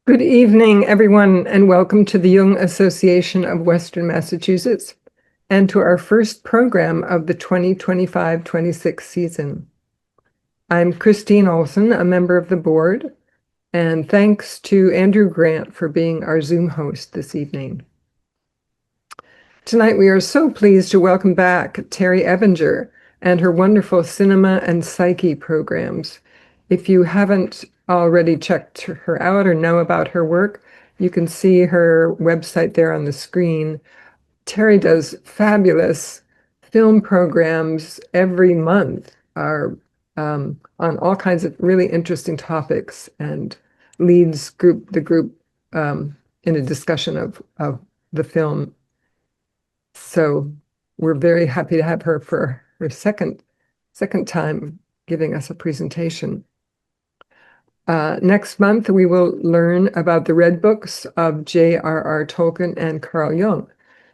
Good evening, everyone, and welcome to the Jung Association of Western Massachusetts and to our first program of the 2025-26 season. I'm Christine Olson, a member of the board, and thanks to Andrew Grant for being our Zoom host this evening. Tonight, we are so pleased to welcome back Terry Ebinger and her wonderful cinema and psyche programs. If you haven't already checked her out or know about her work, you can see her website there on the screen. Terry does fabulous film programs every month on all kinds of really interesting topics and leads the group in a discussion of the film. So we're very happy to have her for her second time giving us a presentation. Next month, we will learn about the Red Books of J.R.R. Tolkien and Carl Jung,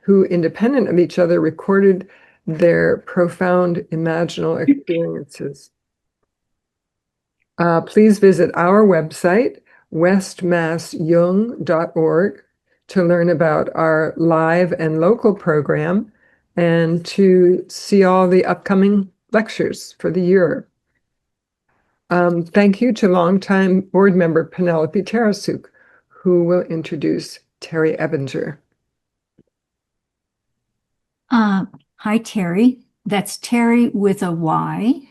who, independent of each other, recorded their profound imaginal experiences. Please visit our website, westmassjung.org, to learn about our live and local program and to see all the upcoming lectures for the year. Thank you to longtime board member Penelope Tarasuk, who will introduce Terry Ebinger. Hi, Terry. That's Terry with a Y.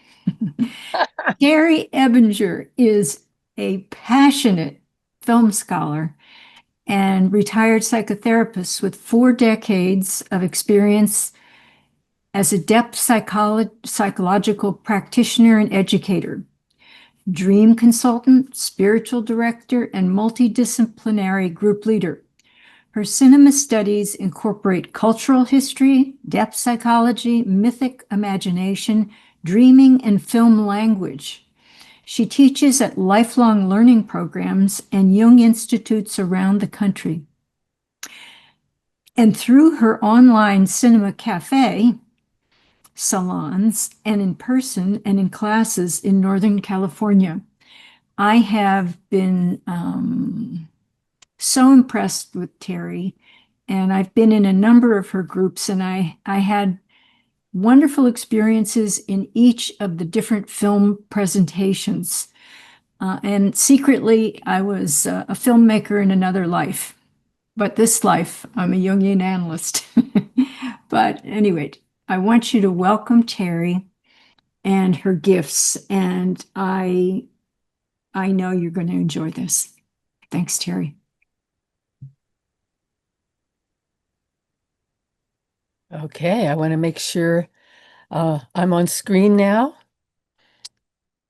Terry Ebinger is a passionate film scholar and retired psychotherapist with 4 decades of experience as a depth psychological practitioner and educator, dream consultant, spiritual director, and multidisciplinary group leader. Her cinema studies incorporate cultural history, depth psychology, mythic imagination, dreaming, and film language. She teaches at lifelong learning programs and Jung institutes around the country. And through her online cinema cafe, salons, and in person and in classes in Northern California, I have been so impressed with Terry, and I've been in a number of her groups, and I had wonderful experiences in each of the different film presentations. And secretly, I was a filmmaker in another life. But this life, I'm a Jungian analyst. But anyway, I want you to welcome Terry and her gifts, and I know you're going to enjoy this. Thanks, Terry. Okay, I want to make sure I'm on screen now.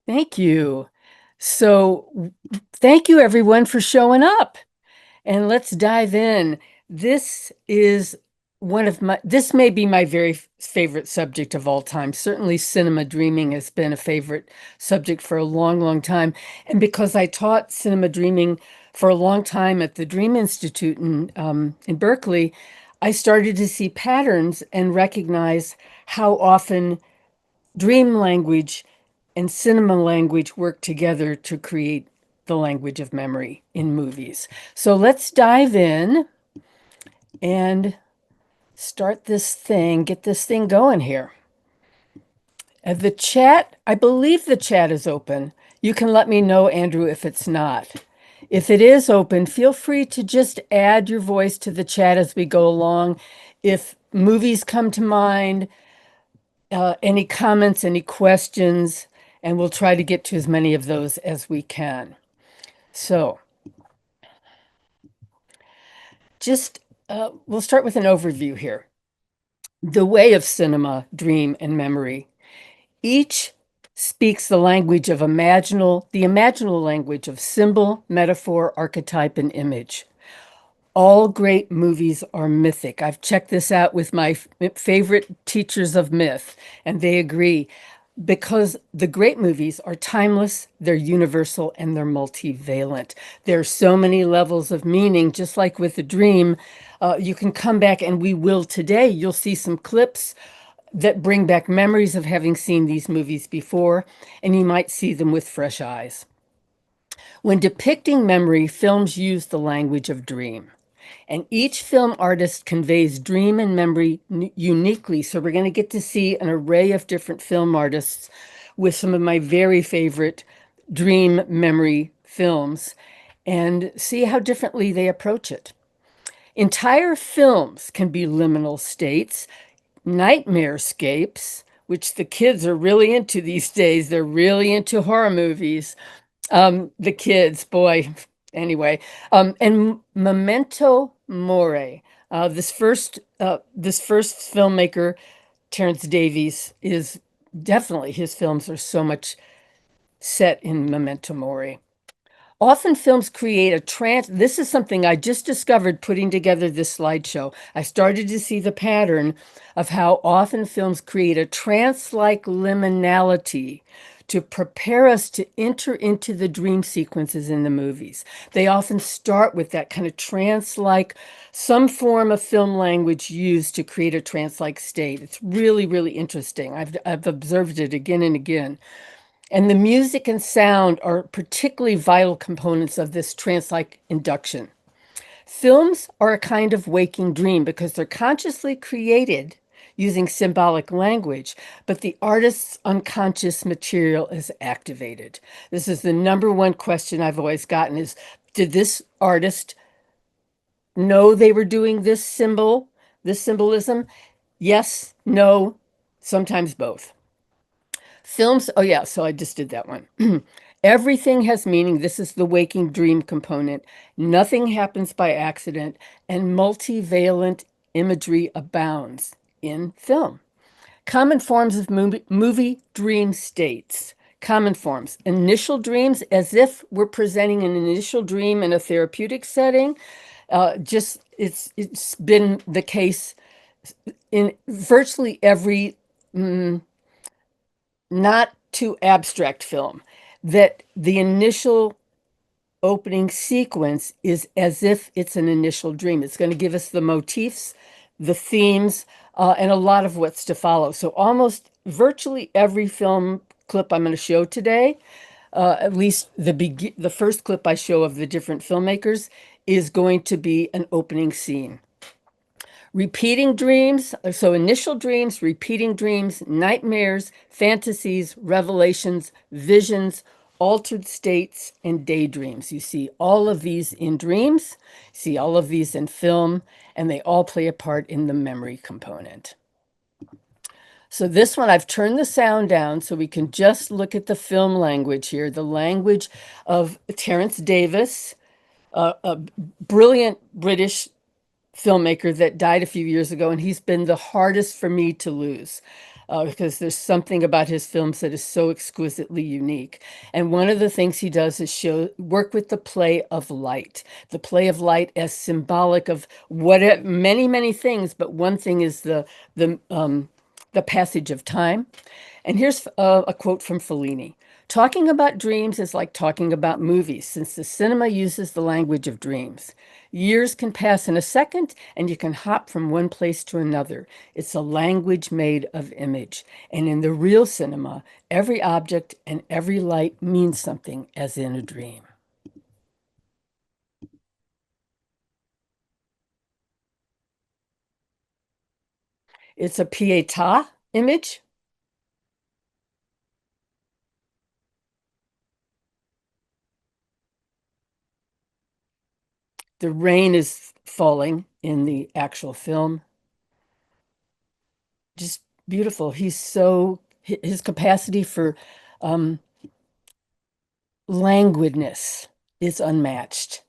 Thank you. So thank you everyone for showing up. And let's dive in. This is this may be my very favorite subject of all time. Certainly cinema dreaming has been a favorite subject for a long, long time. And because I taught cinema dreaming for a long time at the Dream Institute in Berkeley, I started to see patterns and recognize how often dream language and cinema language work together to create the language of memory in movies. So let's dive in and start this thing, get this thing going here. The chat, I believe the chat is open. You can let me know, Andrew, if it's not. If it is open, feel free to just add your voice to the chat as we go along. If movies come to mind, any comments, any questions, and we'll try to get to as many of those as we can. So, we'll start with an overview here. The way of cinema, dream, and memory. Each speaks the language of the imaginal language of symbol, metaphor, archetype, and image. All great movies are mythic. I've checked this out with my favorite teachers of myth, and they agree, because the great movies are timeless, they're universal, and they're multivalent. There's so many levels of meaning, just like with the dream. You can come back, and we will today. You'll see some clips that bring back memories of having seen these movies before, and you might see them with fresh eyes. When depicting memory, films use the language of dream. And each film artist conveys dream and memory uniquely. So we're going to get to see an array of different film artists with some of my very favorite dream memory films and see how differently they approach it. Entire films can be liminal states, nightmare scapes, which the kids are really into these days. They're really into horror movies. The kids, boy, anyway. And Memento Mori. This first filmmaker, Terrence Davies, is definitely, his films are so much set in Memento Mori. Often films create a trance. This is something I just discovered putting together this slideshow. I started to see the pattern of how often films create a trance-like liminality to prepare us to enter into the dream sequences in the movies. They often start with that kind of trance-like, some form of film language used to create a trance-like state. It's really, really interesting. I've observed it again and again. And the music and sound are particularly vital components of this trance-like induction. Films are a kind of waking dream because they're consciously created using symbolic language, but the artist's unconscious material is activated. This is the number one question I've always gotten is, did this artist know they were doing this symbolism? Yes, no, sometimes both. Films, oh yeah, so I just did that one. Everything has meaning. This is the waking dream component. Nothing happens by accident, and multivalent imagery abounds in film. Common forms of movie dream states. Common forms. Initial dreams, as if we're presenting an initial dream in a therapeutic setting. It's been the case in virtually every not too abstract film, that the initial opening sequence is as if it's an initial dream. It's going to give us the motifs, the themes, and a lot of what's to follow. So almost virtually every film clip I'm going to show today, at least the first clip I show of the different filmmakers, is going to be an opening scene. Repeating dreams, so initial dreams, repeating dreams, nightmares, fantasies, revelations, visions, altered states, and daydreams. You see all of these in dreams, see all of these in film, and they all play a part in the memory component. So this one, I've turned the sound down so we can just look at the film language here, the language of Terrence Davies, a brilliant British filmmaker that died a few years ago, and he's been the hardest for me to lose because there's something about his films that is so exquisitely unique. And one of the things he does is work with the play of light as symbolic of what many, many things, but one thing is the passage of time. And here's a quote from Fellini. Talking about dreams is like talking about movies, since the cinema uses the language of dreams. Years can pass in a second, and you can hop from one place to another. It's a language made of image. And in the real cinema, every object and every light means something, as in a dream. It's a pietà image. The rain is falling in the actual film. Just beautiful. His capacity for languidness is unmatched.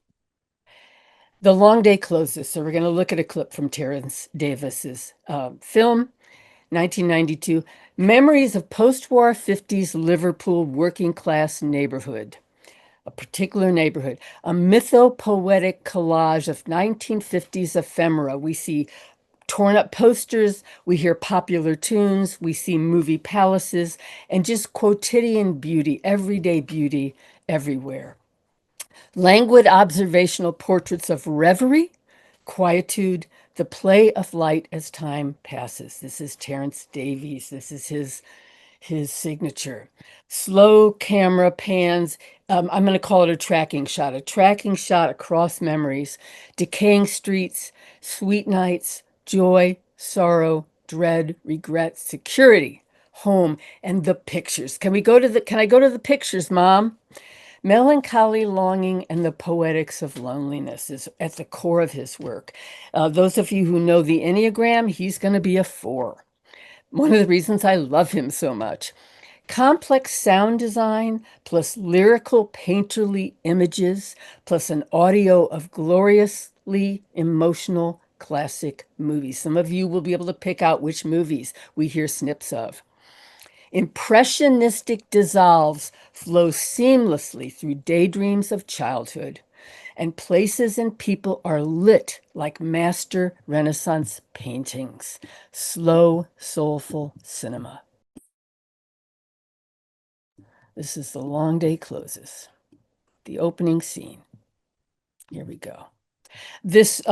The long day closes, so we're going to look at a clip from Terrence Davies's film, 1992, Memories of Post-War 50s Liverpool Working Class Neighborhood. A particular neighborhood, a mythopoetic collage of 1950s ephemera. We see torn up posters, we hear popular tunes, we see movie palaces, and just quotidian beauty, everyday beauty everywhere. Languid observational portraits of reverie, quietude, the play of light as time passes. This is Terrence Davies. This is his signature. Slow camera pans I'm going to call it a tracking shot across memories, decaying streets, sweet nights, joy, sorrow, dread, regret, security, home, and the pictures. Can I go to the pictures, Mom? Melancholy, longing, and the poetics of loneliness is at the core of his work. Those of you who know the Enneagram, he's going to be a 4. One of the reasons I love him so much. Complex sound design plus lyrical painterly images plus an audio of gloriously emotional classic movies. Some of you will be able to pick out which movies we hear snips of. Impressionistic dissolves flow seamlessly through daydreams of childhood, and places and people are lit like master Renaissance paintings. Slow, soulful cinema. This is The Long Day Closes, the opening scene. Here we go. This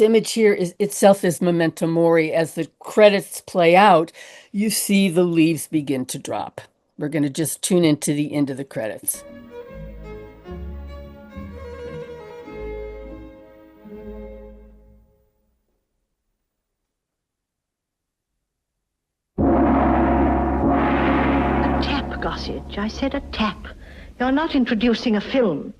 image here is itself is memento mori. As the credits play out, you see the leaves begin to drop. We're going to just tune into the end of the credits. A tap, Gossage. I said a tap. You're not introducing a film.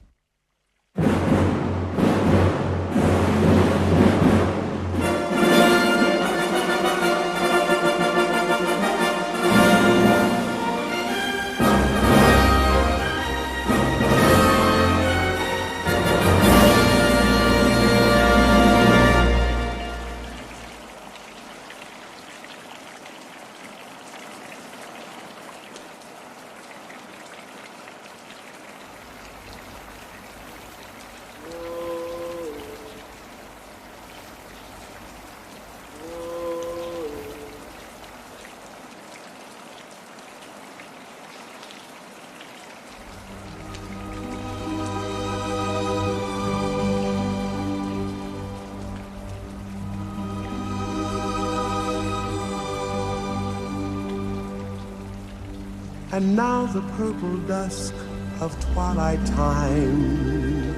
And now the purple dusk of twilight time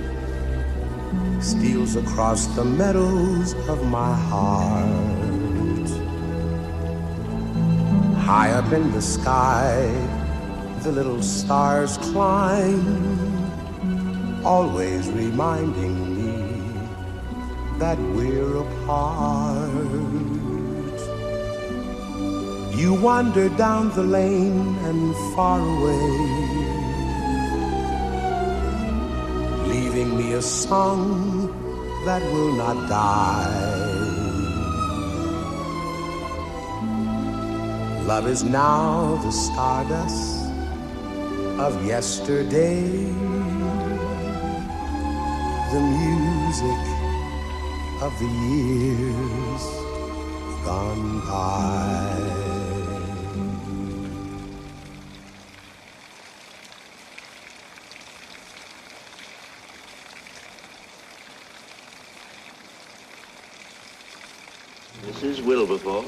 steals across the meadows of my heart. High up in the sky, the little stars climb, always reminding me that we're apart. You wander down the lane and far away, leaving me a song that will not die. Love is now the stardust of yesterday, the music of the years gone by. Mrs. Wilberforce,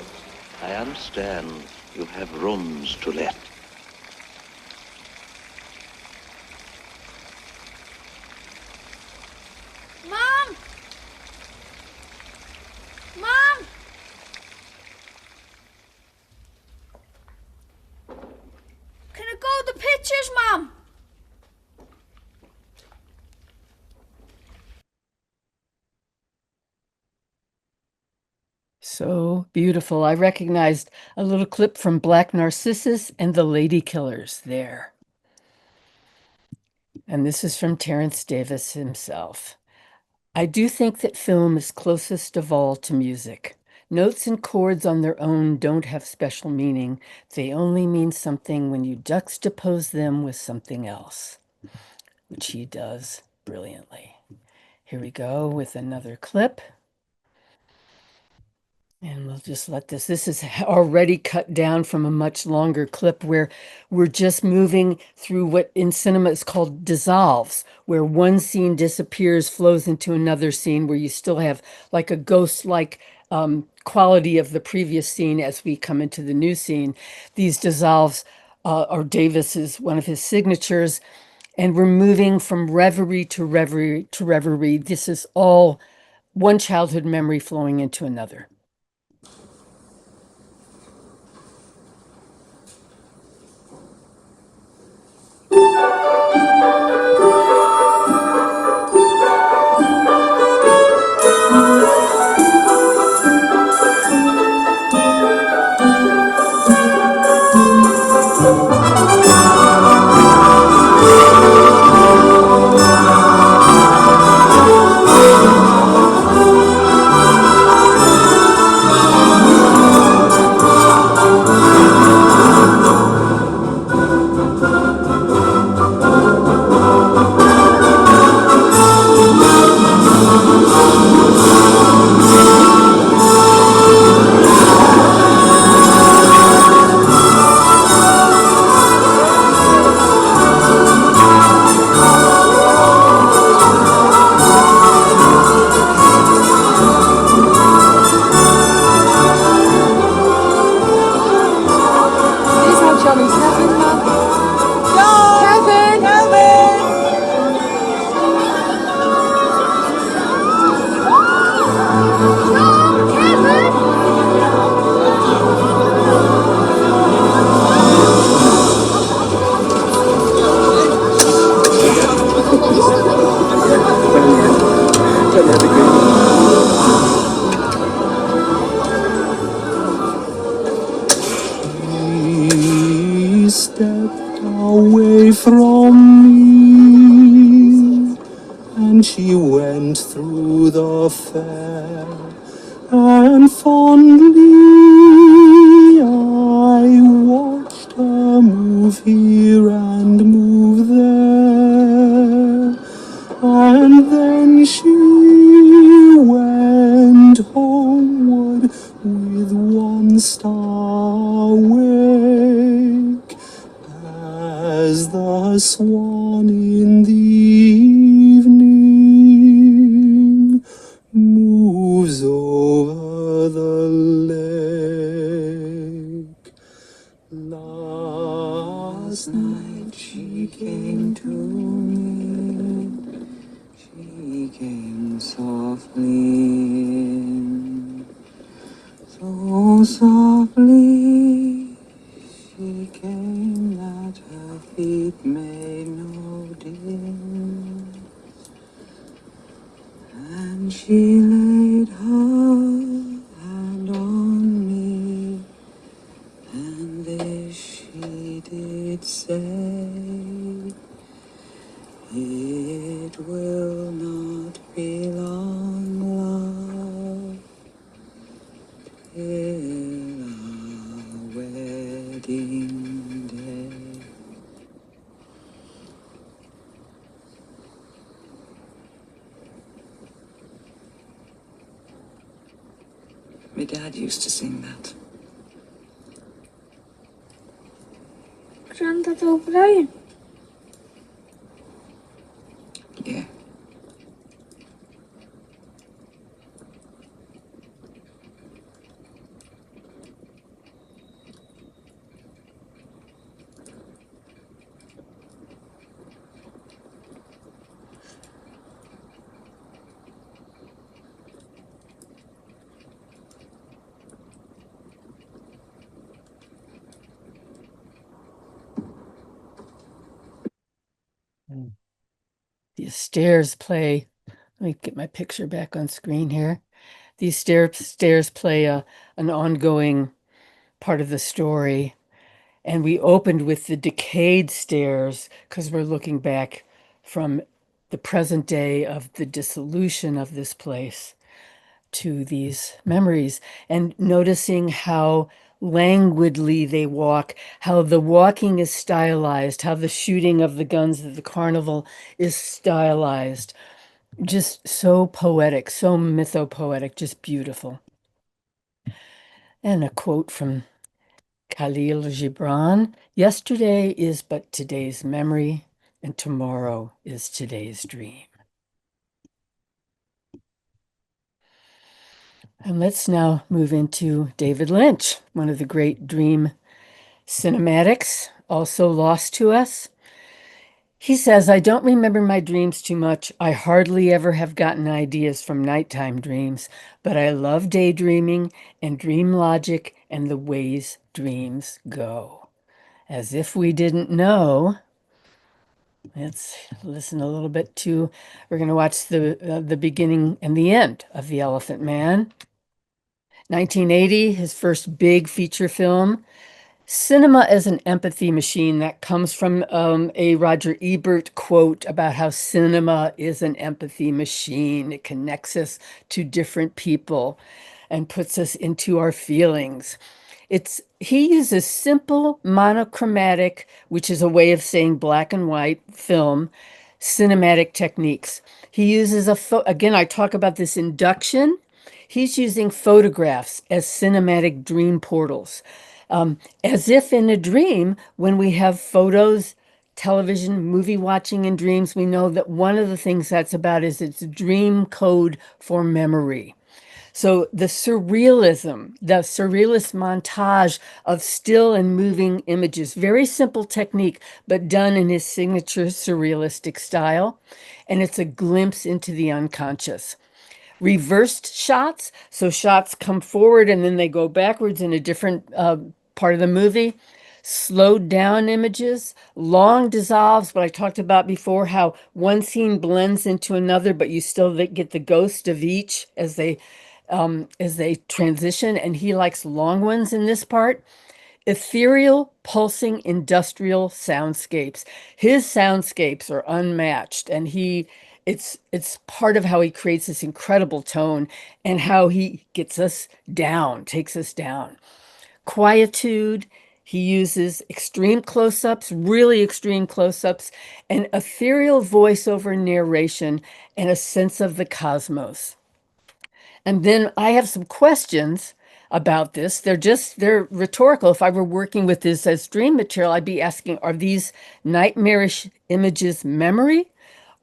I understand you have rooms to let. Mom! Mom! Can I go to the pictures, Mom? So beautiful. I recognized a little clip from Black Narcissus and the Lady Killers there. And this is from Terence Davis himself. I do think that film is closest of all to music. Notes and chords on their own don't have special meaning. They only mean something when you juxtapose them with something else, which he does brilliantly. Here we go with another clip. And we'll just let this is already cut down from a much longer clip where we're just moving through what in cinema is called dissolves, where one scene disappears, flows into another scene where you still have like a ghost-like quality of the previous scene as we come into the new scene. These dissolves are Davis's, one of his signatures. And we're moving from reverie to reverie to reverie. This is all one childhood memory flowing into another. He stepped away from me, and she went through the fair, and fondly I watched her move here and move there, and then she went homeward with one star awake, as the swan in the evening moves over the lake. Last night she came to me, she came softly in, so softly she came that her feet made no din, and she laid her hand on me, and this she did say, it will not be long, love, till our wedding day. My dad used to sing that. Grandad O'Brien. Yeah. These stairs play. Let me get my picture back on screen here. These stairs play an ongoing part of the story. And we opened with the decayed stairs because we're looking back from the present day of the dissolution of this place to these memories, and noticing how languidly they walk, how the walking is stylized, how the shooting of the guns at the carnival is stylized. Just so poetic, so mythopoetic, just beautiful. And a quote from Khalil Gibran: yesterday is but today's memory, and tomorrow is today's dream. And let's now move into David Lynch, one of the great dream cinematics, also lost to us. He says, I don't remember my dreams too much. I hardly ever have gotten ideas from nighttime dreams, but I love daydreaming and dream logic and the ways dreams go. As if we didn't know. Let's listen a little bit to, we're going to watch the beginning and the end of The Elephant Man. 1980, his first big feature film. Cinema as an empathy machine. That comes from a Roger Ebert quote about how cinema is an empathy machine. It connects us to different people and puts us into our feelings. He uses simple monochromatic, which is a way of saying black and white film, cinematic techniques. He uses again, I talk about this induction. He's using photographs as cinematic dream portals. As if in a dream, when we have photos, television, movie watching in dreams, we know that one of the things that's about is it's dream code for memory. So the surrealist montage of still and moving images, very simple technique, but done in his signature surrealistic style. And it's a glimpse into the unconscious. Reversed shots, so shots come forward and then they go backwards in a different part of the movie. Slowed down images, long dissolves, what I talked about before, how one scene blends into another, but you still get the ghost of each as they transition. And he likes long ones in this part. Ethereal, pulsing, industrial soundscapes. His soundscapes are unmatched, and it's part of how he creates this incredible tone and how he gets us down, takes us down. Quietude, he uses extreme close-ups, really extreme close-ups, and ethereal voiceover narration and a sense of the cosmos. And then I have some questions about this. They're rhetorical. If I were working with this as dream material, I'd be asking, are these nightmarish images memory?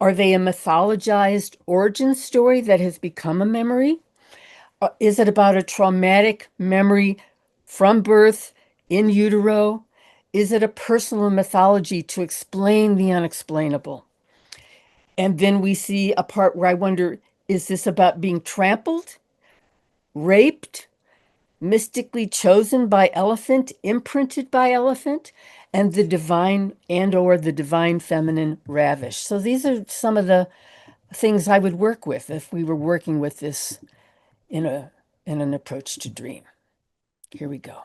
Are they a mythologized origin story that has become a memory? Is it about a traumatic memory from birth in utero? Is it a personal mythology to explain the unexplainable? And then we see a part where I wonder, is this about being trampled, raped, mystically chosen by elephant, imprinted by elephant, and the divine or the divine feminine ravished? So these are some of the things I would work with if we were working with this in an approach to dream. Here we go.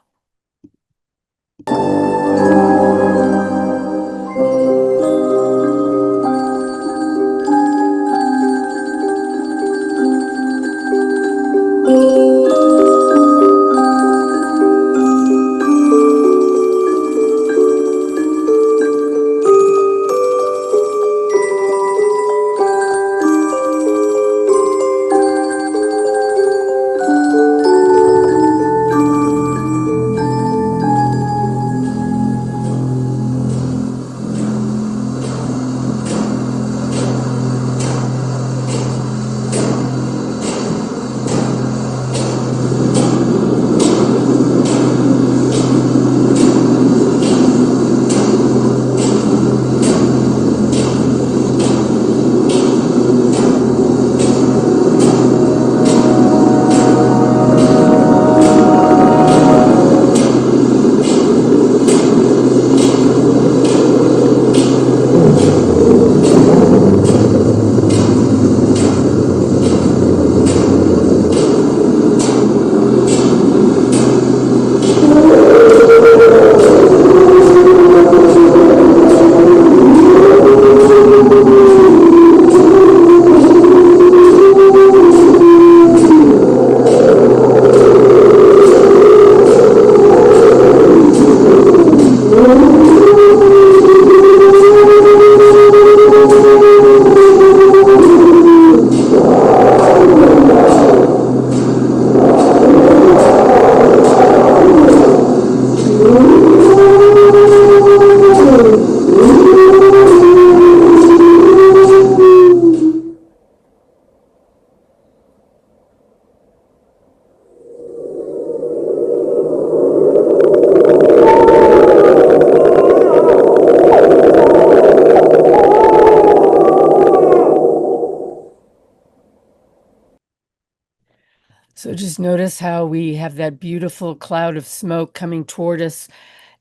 Just notice how we have that beautiful cloud of smoke coming toward us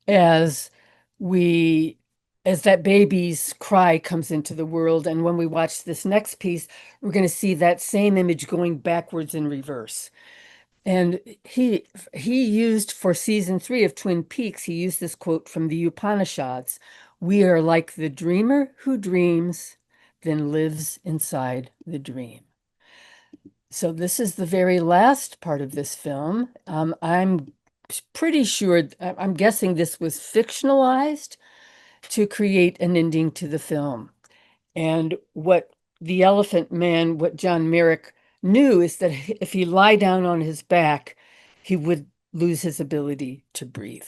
as that baby's cry comes into the world. And when we watch this next piece, we're going to see that same image going backwards in reverse. And he used, for season 3 of Twin Peaks, he used this quote from the Upanishads: "We are like the dreamer who dreams, then lives inside the dream." So this is the very last part of this film. I'm pretty sure, I'm guessing this was fictionalized to create an ending to the film. And what the Elephant Man, what John Merrick knew, is that if he lie down on his back, he would lose his ability to breathe.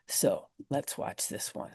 So let's watch this one.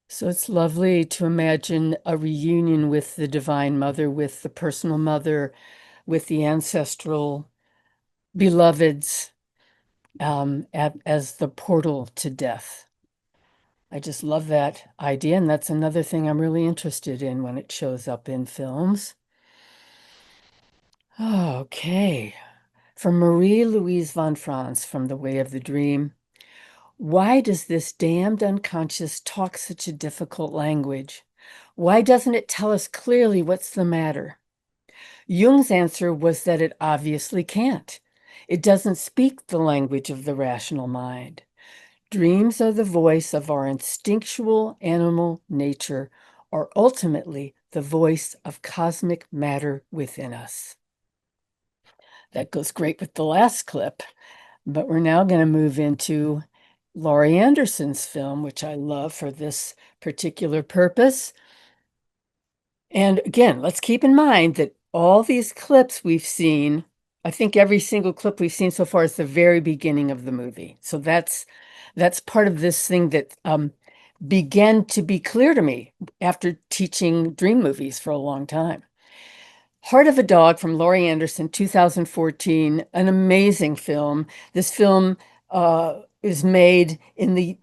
So it's lovely to imagine a reunion with the Divine Mother, with the personal mother, with the ancestral beloveds, as the portal to death. I just love that idea, and that's another thing I'm really interested in when it shows up in films. Okay. From Marie-Louise von Franz from The Way of the Dream. Why does this damned unconscious talk such a difficult language? Why doesn't it tell us clearly what's the matter? Jung's answer was that it obviously can't. It doesn't speak the language of the rational mind. Dreams are the voice of our instinctual animal nature, or ultimately the voice of cosmic matter within us. That goes great with the last clip, but we're now going to move into Laurie Anderson's film, which I love for this particular purpose. And again, let's keep in mind that all these clips we've seen, I think every single clip we've seen so far is the very beginning of the movie. So that's part of this thing that began to be clear to me after teaching dream movies for a long time. Heart of a Dog from Laurie Anderson, 2014, an amazing film. This film is made in the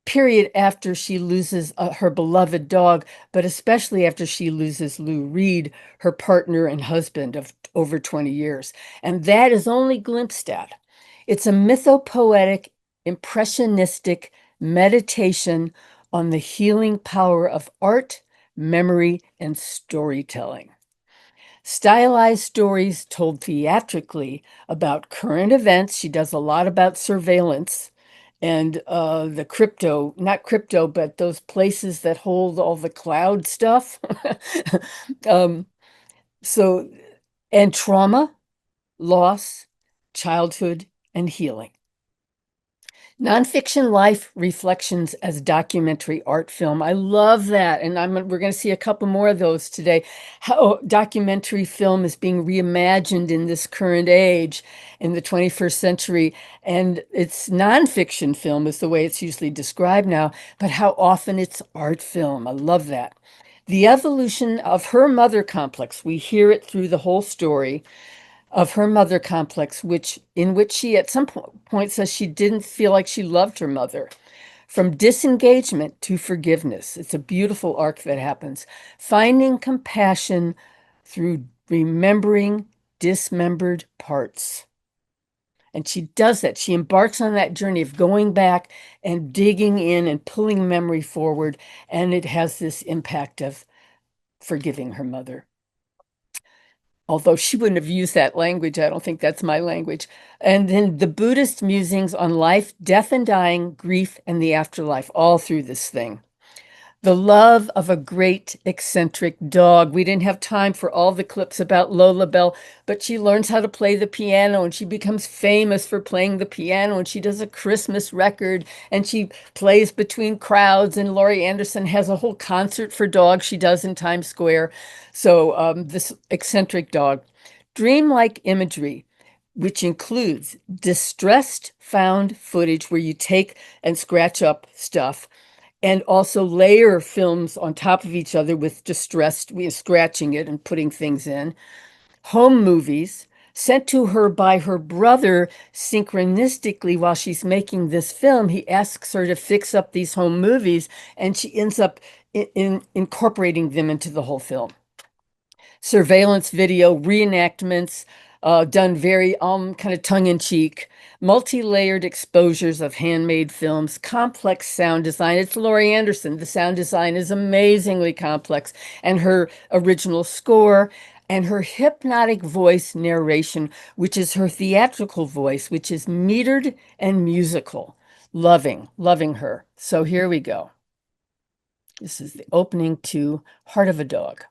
period after she loses her beloved dog, but especially after she loses Lou Reed, her partner and husband of over 20 years. And that is only glimpsed at. It's a mythopoetic, impressionistic meditation on the healing power of art, memory, and storytelling. Stylized stories told theatrically about current events. She does a lot about surveillance and the crypto, not crypto, but those places that hold all the cloud stuff. So, and trauma, loss, childhood, and healing. Nonfiction life reflections as documentary art film. I love that. And we're going to see a couple more of those today. How documentary film is being reimagined in this current age in the 21st century. And it's nonfiction film is the way it's usually described now, but how often it's art film. I love that. The evolution of her mother complex. We hear it through the whole story of her mother complex, in which she at some point says she didn't feel like she loved her mother. From disengagement to forgiveness. It's a beautiful arc that happens. Finding compassion through remembering dismembered parts. And she does that. She embarks on that journey of going back and digging in and pulling memory forward. And it has this impact of forgiving her mother. Although she wouldn't have used that language. I don't think that's my language. And then the Buddhist musings on life, death and dying, grief, and the afterlife, all through this thing. The love of a great eccentric dog. We didn't have time for all the clips about Lola Bell, but she learns how to play the piano and she becomes famous for playing the piano, and she does a Christmas record and she plays between crowds, and Laurie Anderson has a whole concert for dogs she does in Times Square. So this eccentric dog. Dreamlike imagery, which includes distressed found footage where you take and scratch up stuff, and also layer films on top of each other with distressed, we are scratching it and putting things in. Home movies sent to her by her brother synchronistically while she's making this film. He asks her to fix up these home movies, and she ends up incorporating them into the whole film. Surveillance video reenactments, done very kind of tongue-in-cheek, multi-layered exposures of handmade films, complex sound design. It's Laurie Anderson. The sound design is amazingly complex, and her original score and her hypnotic voice narration, which is her theatrical voice, which is metered and musical. Loving her. So here we go. This is the opening to Heart of a Dog.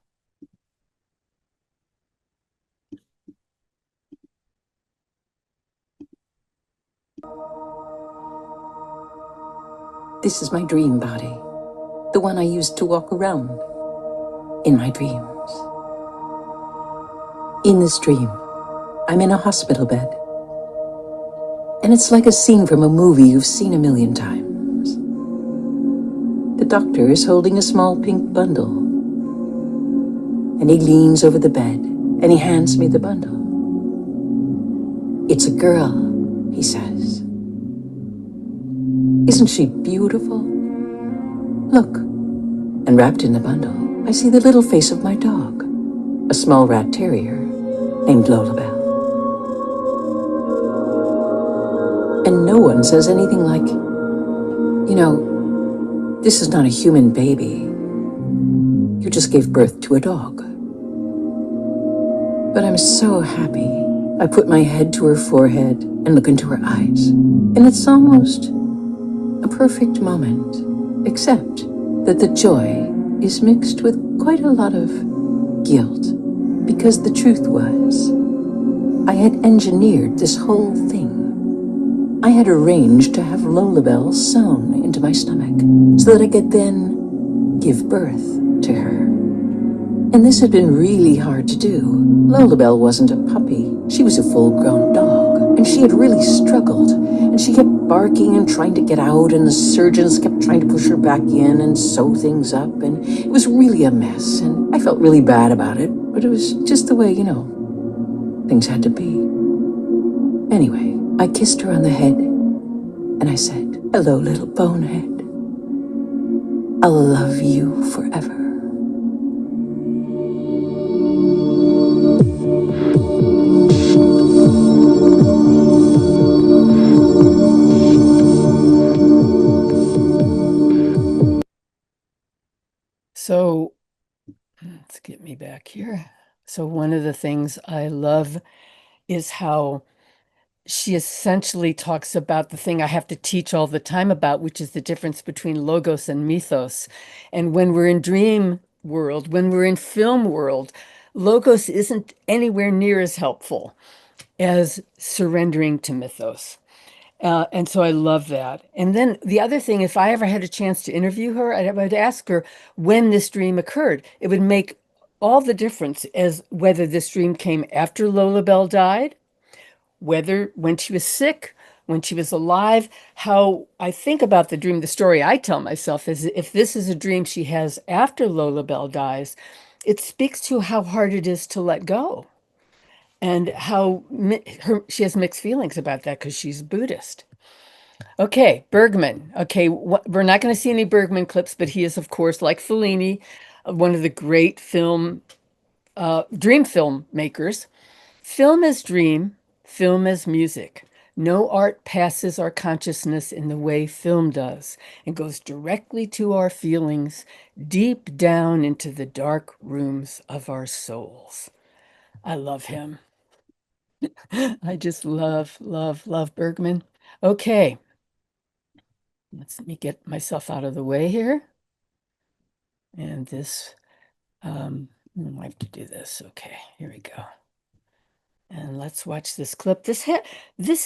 This is my dream body, the one I used to walk around in my dreams. In this dream, I'm in a hospital bed, and it's like a scene from a movie you've seen a million times. The doctor is holding a small pink bundle, and he leans over the bed, and he hands me the bundle. "It's a girl," he says. "Isn't she beautiful? Look." And wrapped in the bundle, I see the little face of my dog, a small rat terrier named Lola Bell. And no one says anything like, "This is not a human baby. You just gave birth to a dog." But I'm so happy. I put my head to her forehead and look into her eyes, and it's almost a perfect moment, except that the joy is mixed with quite a lot of guilt, because the truth was, I had engineered this whole thing. I had arranged to have Lola Bell sewn into my stomach so that I could then give birth to her. And this had been really hard to do. Lola Bell wasn't a puppy. She was a full-grown dog, and she had really struggled, and she kept barking and trying to get out, and the surgeons kept trying to push her back in and sew things up, and it was really a mess, and I felt really bad about it, but it was just the way, things had to be. Anyway, I kissed her on the head, and I said, "Hello, little bonehead. I'll love you forever." So let's get me back here. So one of the things I love is how she essentially talks about the thing I have to teach all the time about, which is the difference between logos and mythos. And when we're in dream world, when we're in film world, logos isn't anywhere near as helpful as surrendering to mythos. And so I love that. And then the other thing, if I ever had a chance to interview her, I'd ask her when this dream occurred. It would make all the difference as whether this dream came after Lola Bell died, whether when she was sick, when she was alive. How I think about the dream, the story I tell myself is if this is a dream she has after Lola Bell dies, it speaks to how hard it is to let go and how she has mixed feelings about that because she's Buddhist. Okay, Bergman. Okay, we're not going to see any Bergman clips, but he is, of course, like Fellini, one of the great dream film makers. Film as dream, film as music. No art passes our consciousness in the way film does and goes directly to our feelings, deep down into the dark rooms of our souls. I love him. I just love, love, love Bergman. Okay, let me get myself out of the way here. And this, I have to do this. Okay, here we go. And let's watch this clip. This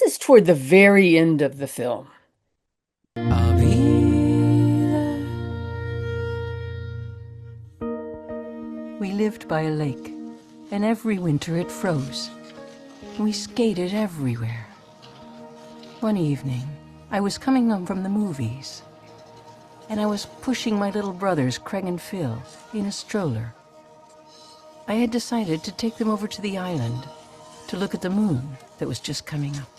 is toward the very end of the film. We lived by a lake, and every winter it froze. We skated everywhere. One evening, I was coming home from the movies, and I was pushing my little brothers, Craig and Phil, in a stroller. I had decided to take them over to the island to look at the moon that was just coming up.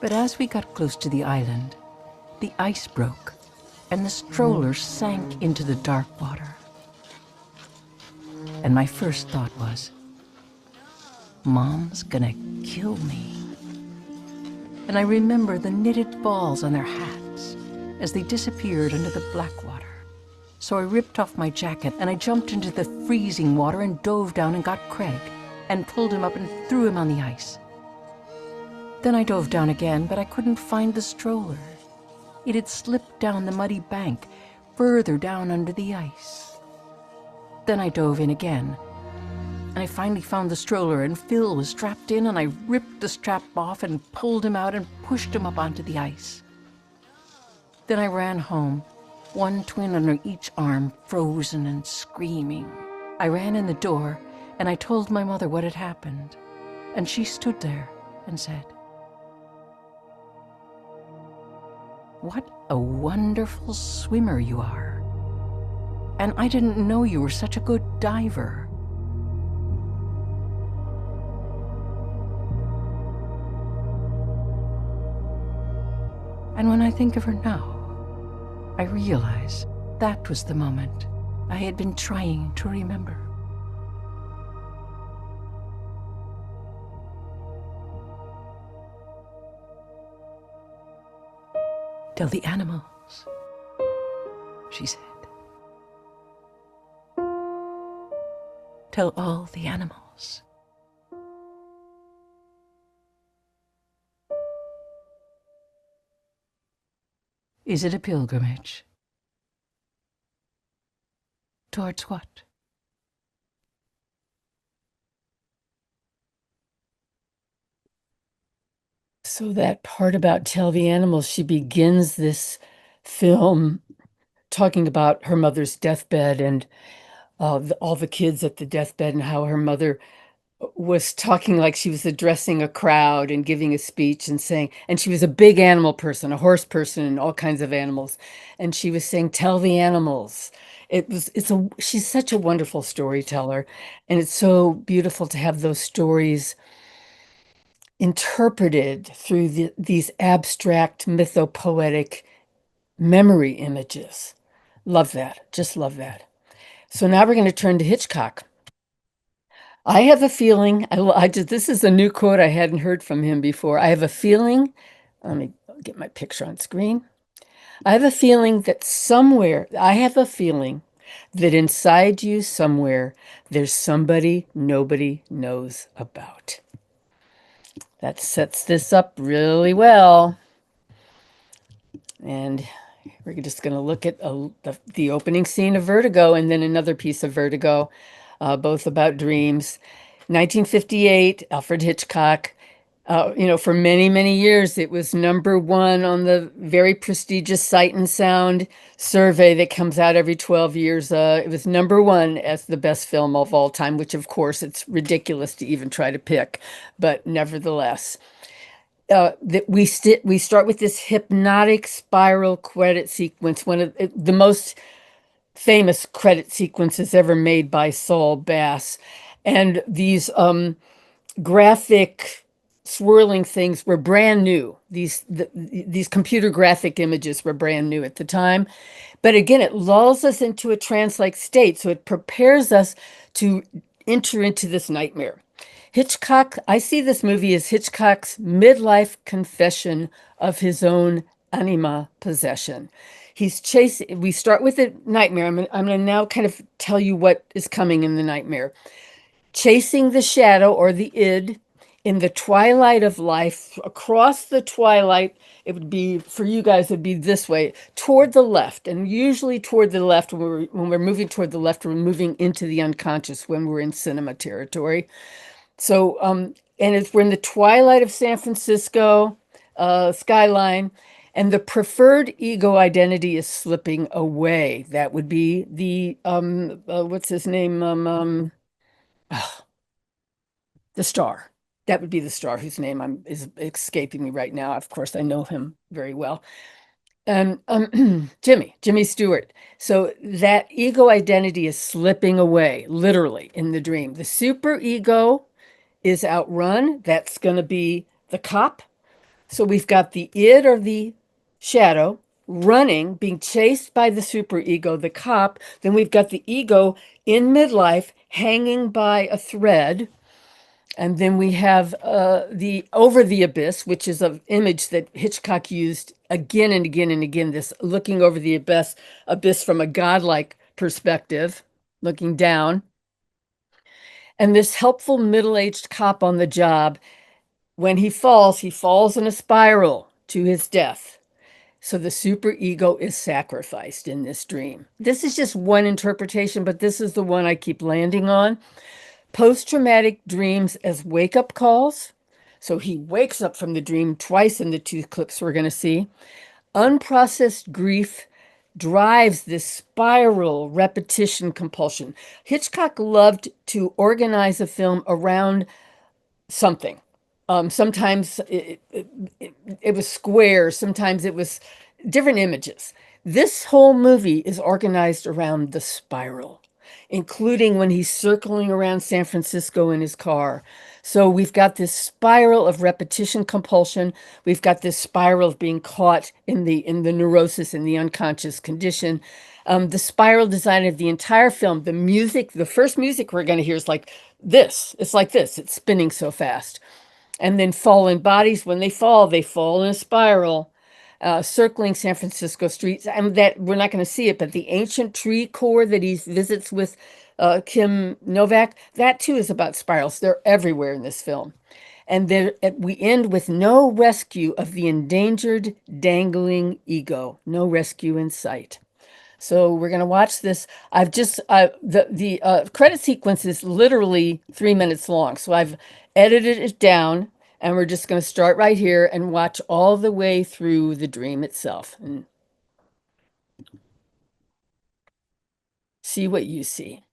But as we got close to the island, the ice broke, and the stroller sank into the dark water. And my first thought was, Mom's gonna kill me. And I remember the knitted balls on their hats as they disappeared under the black water. So I ripped off my jacket and I jumped into the freezing water and dove down and got Craig and pulled him up and threw him on the ice. Then I dove down again, but I couldn't find the stroller. It had slipped down the muddy bank, further down under the ice. Then I dove in again, and I finally found the stroller, and Phil was strapped in, and I ripped the strap off and pulled him out and pushed him up onto the ice. Then I ran home, one twin under each arm, frozen and screaming. I ran in the door, and I told my mother what had happened, and she stood there and said, "What a wonderful swimmer you are. And I didn't know you were such a good diver." And when I think of her now, I realize that was the moment I had been trying to remember. "Tell the animals," she said. "Tell all the animals." Is it a pilgrimage? Towards what? So that part about tell the animals, she begins this film talking about her mother's deathbed and all the kids at the deathbed and how her mother was talking like she was addressing a crowd and giving a speech and saying, and she was a big animal person, a horse person, and all kinds of animals. And she was saying, tell the animals. She's such a wonderful storyteller. And it's so beautiful to have those stories interpreted through these abstract mythopoetic memory images. Love that. Just love that. So now we're going to turn to Hitchcock. I have a feeling, this is a new quote I hadn't heard from him before. I have a feeling, let me get my picture on screen. I have a feeling that inside you somewhere, there's somebody nobody knows about. That sets this up really well. And we're just going to look at the opening scene of Vertigo and then another piece of Vertigo, both about dreams. 1958, Alfred Hitchcock. For many, many years, it was #1 on the very prestigious Sight and Sound survey that comes out every 12 years. It was #1 as the best film of all time, which, of course, it's ridiculous to even try to pick, but nevertheless. That we start with this hypnotic spiral credit sequence, one of the most famous credit sequences ever made by Saul Bass, and these graphic swirling things were brand new. These computer graphic images were brand new at the time, but again, it lulls us into a trance-like state, so it prepares us to enter into this nightmare. Hitchcock, I see this movie as Hitchcock's midlife confession of his own anima possession. He's chasing, we start with a nightmare. I'm going to now kind of tell you what is coming in the nightmare. Chasing the shadow or the id in the twilight of life, across the twilight, it would be, for you guys, it'd be this way, toward the left. And usually toward the left, when we're moving toward the left, we're moving into the unconscious when we're in cinema territory. So, we're in the twilight of San Francisco skyline, and the preferred ego identity is slipping away. That would be the, what's his name? The star. That would be the star whose name is escaping me right now. Of course, I know him very well. Jimmy Stewart. So that ego identity is slipping away, literally, in the dream. The super ego is outrun. That's going to be the cop. So we've got the id or the shadow running, being chased by the superego, the cop. Then we've got the ego in midlife hanging by a thread. And then we have the over the abyss, which is an image that Hitchcock used again and again and again, this looking over the abyss from a godlike perspective, looking down. And this helpful middle-aged cop on the job, when he falls in a spiral to his death. So the superego is sacrificed in this dream. This is just one interpretation, but this is the one I keep landing on. Post-traumatic dreams as wake-up calls. So he wakes up from the dream twice in the two clips we're going to see. Unprocessed grief drives this spiral repetition compulsion. Hitchcock loved to organize a film around something. Sometimes it was squares, sometimes it was different images. This whole movie is organized around the spiral, including when he's circling around San Francisco in his car. So we've got this spiral of repetition compulsion. We've got this spiral of being caught in the neurosis, in the unconscious condition. The spiral design of the entire film, the music, the first music we're going to hear is like this. It's like this. It's spinning so fast. And then fallen bodies, when they fall in a spiral, circling San Francisco streets. And that we're not going to see it, but the ancient tree core that he visits with Kim Novak, that too is about spirals. They're everywhere in this film. And then we end with no rescue of the endangered, dangling ego. No rescue in sight. So we're going to watch this. I've just, the credit sequence is literally 3 minutes long. So I've edited it down, and we're just going to start right here and watch all the way through the dream itself and see what you see.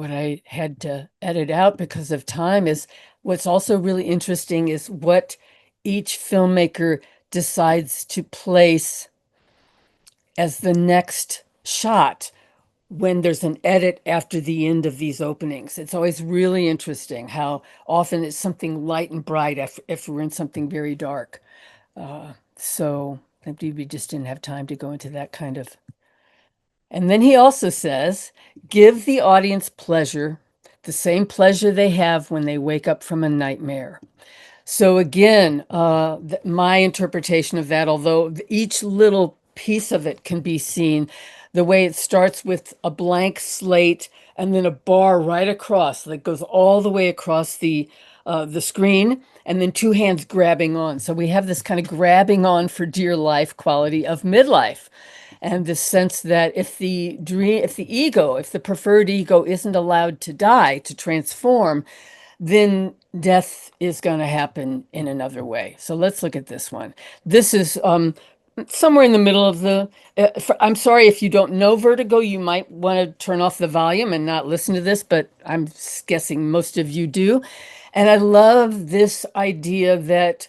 what I had to edit out because of time is what's also really interesting is what each filmmaker decides to place as the next shot when there's an edit after the end of these openings. It's always really interesting how often it's something light and bright if we're in something very dark. So maybe we just didn't have time to go into that kind of. And then he also says, give the audience pleasure, the same pleasure they have when they wake up from a nightmare. So again, my interpretation of that, although each little piece of it can be seen, the way it starts with a blank slate and then a bar right across that goes all the way across the screen, and then two hands grabbing on. So we have this kind of grabbing on for dear life quality of midlife. And the sense that if the ego, if the preferred ego isn't allowed to die, to transform, then death is going to happen in another way. So let's look at this one. This is somewhere in the middle of the, I'm sorry if you don't know Vertigo, you might want to turn off the volume and not listen to this, but I'm guessing most of you do. And I love this idea that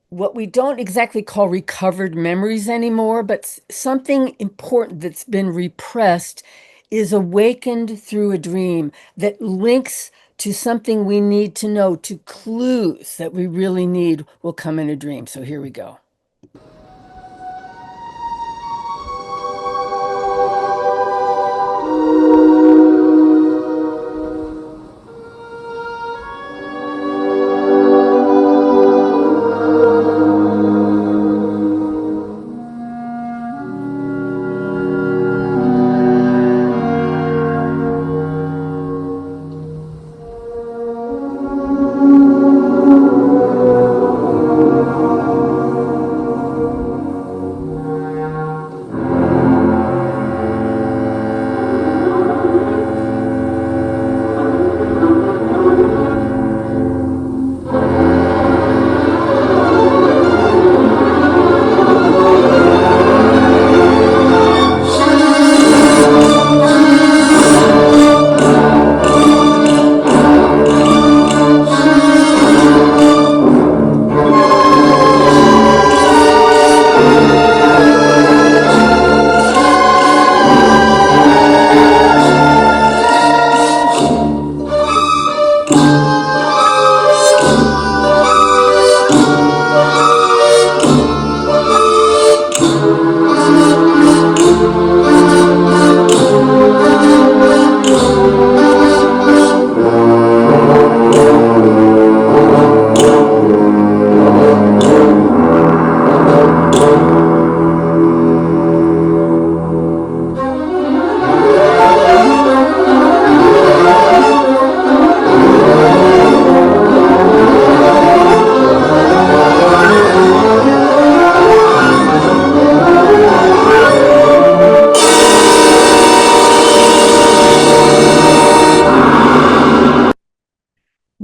what we don't exactly call recovered memories anymore, but something important that's been repressed is awakened through a dream that links to something we need to know, to clues that we really need will come in a dream. So here we go.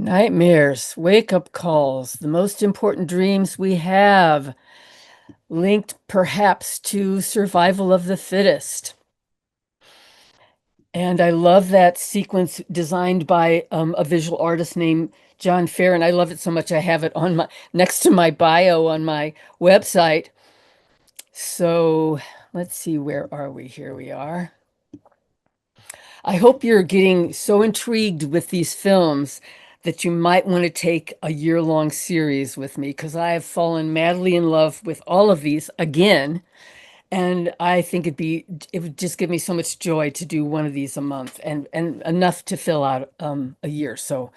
Nightmares, wake-up calls, the most important dreams we have, linked perhaps to survival of the fittest. And I love that sequence designed by a visual artist named John Fair, and I love it so much I have it on my next to my bio on my website. So let's see, where are we? Here we are. I hope you're getting so intrigued with these films that you might want to take a year-long series with me, because I have fallen madly in love with all of these again. And I think it would just give me so much joy to do one of these a month and enough to fill out a year. So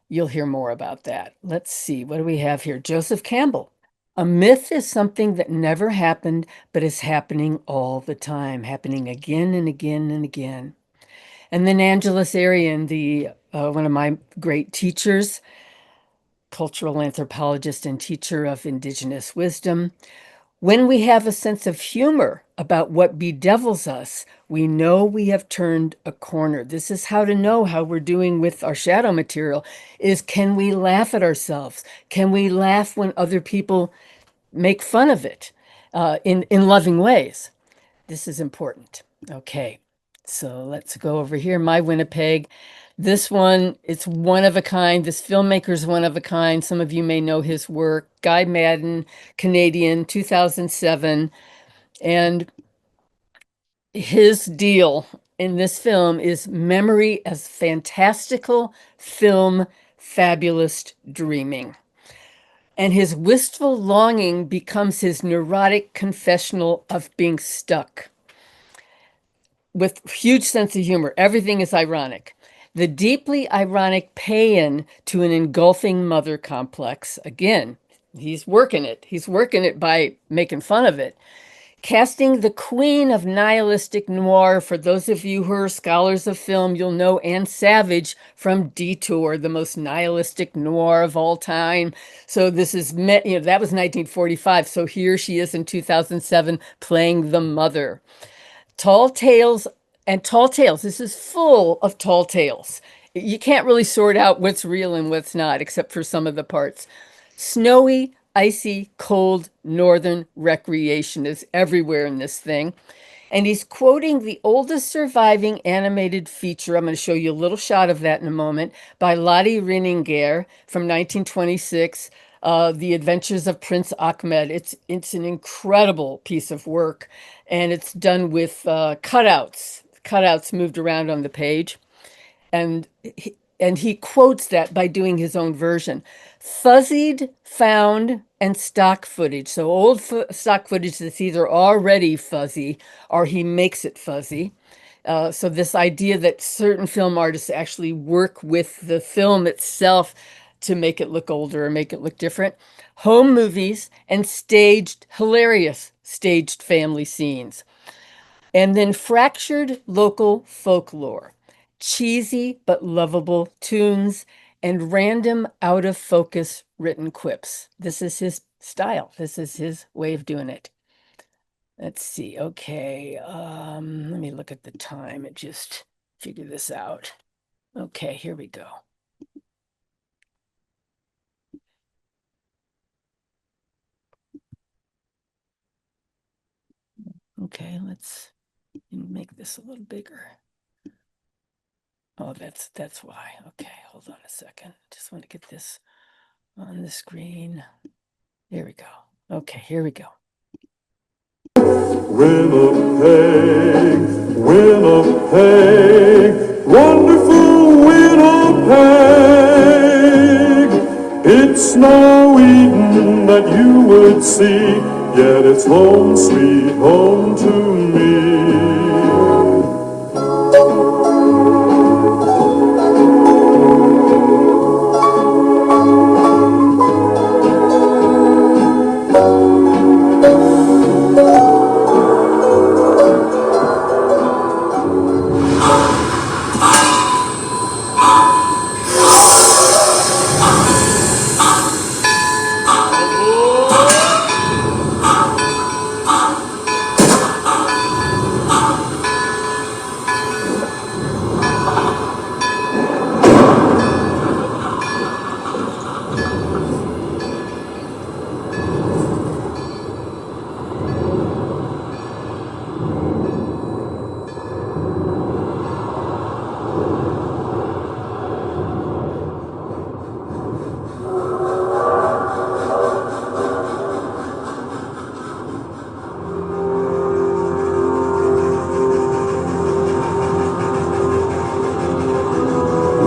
you'll hear more about that. Let's see, what do we have here? Joseph Campbell. A myth is something that never happened, but is happening all the time, happening again and again and again. And then Angeles Arian, the one of my great teachers, cultural anthropologist and teacher of indigenous wisdom. When we have a sense of humor about what bedevils us, we know we have turned a corner. This is how to know how we're doing with our shadow material, is can we laugh at ourselves? Can we laugh when other people make fun of it in loving ways? This is important. Okay. So let's go over here. My Winnipeg. This one, it's one of a kind. This filmmaker's one of a kind. Some of you may know his work. Guy Madden, Canadian, 2007. And his deal in this film is memory as fantastical film, fabulous dreaming. And his wistful longing becomes his neurotic confessional of being stuck. With huge sense of humor, everything is ironic. The deeply ironic pay-in to an engulfing mother complex. Again, he's working it. He's working it by making fun of it. Casting the queen of nihilistic noir. For those of you who are scholars of film, you'll know Anne Savage from Detour, the most nihilistic noir of all time. So this is, that was 1945. So here she is in 2007 playing the mother. Tall tales and tall tales. This is full of tall tales. You can't really sort out what's real and what's not, except for some of the parts. Snowy, icy, cold, northern recreation is everywhere in this thing. And he's quoting the oldest surviving animated feature. I'm going to show you a little shot of that in a moment, by Lottie Rininger from 1926, The Adventures of Prince Ahmed. It's an incredible piece of work, and it's done with cutouts moved around on the page. And he quotes that by doing his own version. Fuzzied, found, and stock footage. So old stock footage that's either already fuzzy or he makes it fuzzy. So this idea that certain film artists actually work with the film itself to make it look older or make it look different. Home movies and hilarious staged family scenes. And then fractured local folklore. Cheesy but lovable tunes, and random out of focus written quips. This is his style. This is his way of doing it. Let's see. Okay. Let me look at the time and just figure this out. Okay, here we go. Okay, let's make this a little bigger. Oh, that's why. Okay, hold on a second. Just want to get this on the screen. There we go. Okay, here we go. Winnipeg, Winnipeg, wonderful Winnipeg. It's no Eden that you would see, yet it's home, sweet home to me.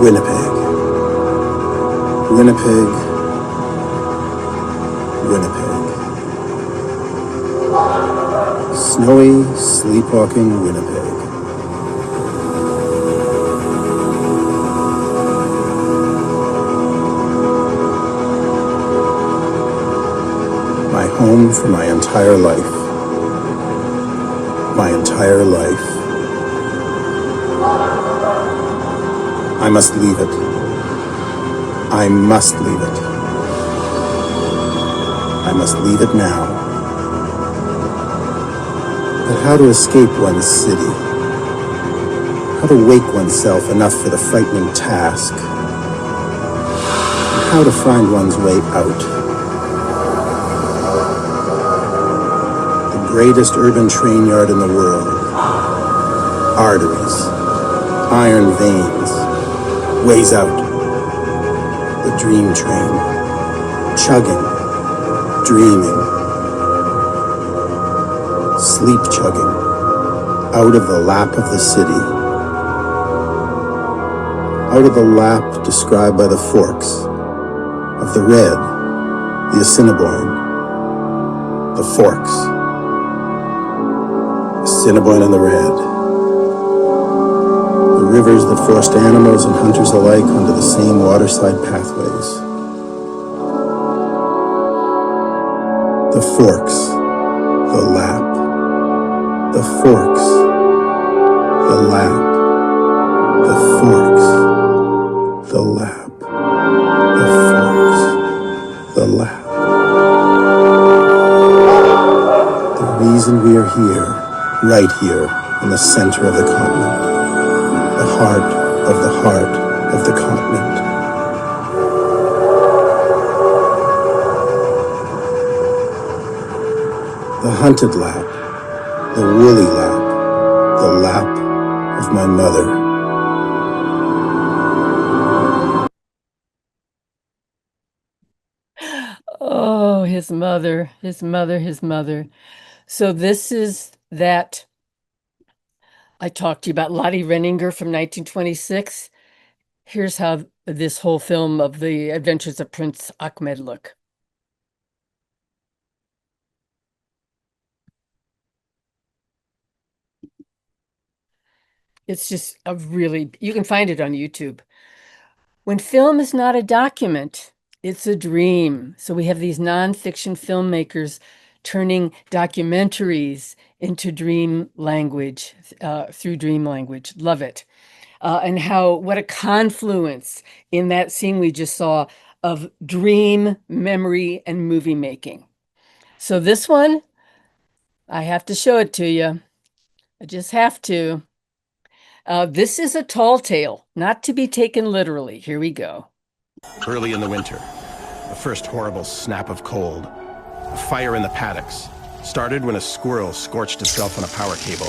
Winnipeg. Winnipeg. Winnipeg. Snowy, sleepwalking Winnipeg. My home for my entire life. My entire life. I must leave it. I must leave it. I must leave it now. But how to escape one's city? How to wake oneself enough for the frightening task? And how to find one's way out? The greatest urban train yard in the world. arteries, iron veins, ways out. The dream train, chugging, dreaming, sleep chugging, out of the lap of the city, out of the lap described by the forks, of the red, the Assiniboine, the forks, Assiniboine and the red, the rivers that forced animals and hunters alike onto the same waterside pathways. The forks, the lap, the forks, the lap, the forks, the lap, the forks, the lap. The reason we are here, right here, in the center of the continent, the heart of the heart of the continent. The hunted lap, the woolly lap, the lap of my mother. Oh, his mother, his mother, his mother. So this is that I talked to you about Lottie Renninger from 1926. Here's how this whole film of the Adventures of Prince Ahmed look. It's just a really, you can find it on YouTube. When film is not a document, it's a dream. So we have these nonfiction filmmakers turning documentaries into dream language, through dream language. Love it. And what a confluence in that scene we just saw of dream, memory, and movie making. So this one, I have to show it to you. I just have to. This is a tall tale, not to be taken literally. Here we go. Early in the winter, the first horrible snap of cold, a fire in the paddocks, started when a squirrel scorched itself on a power cable.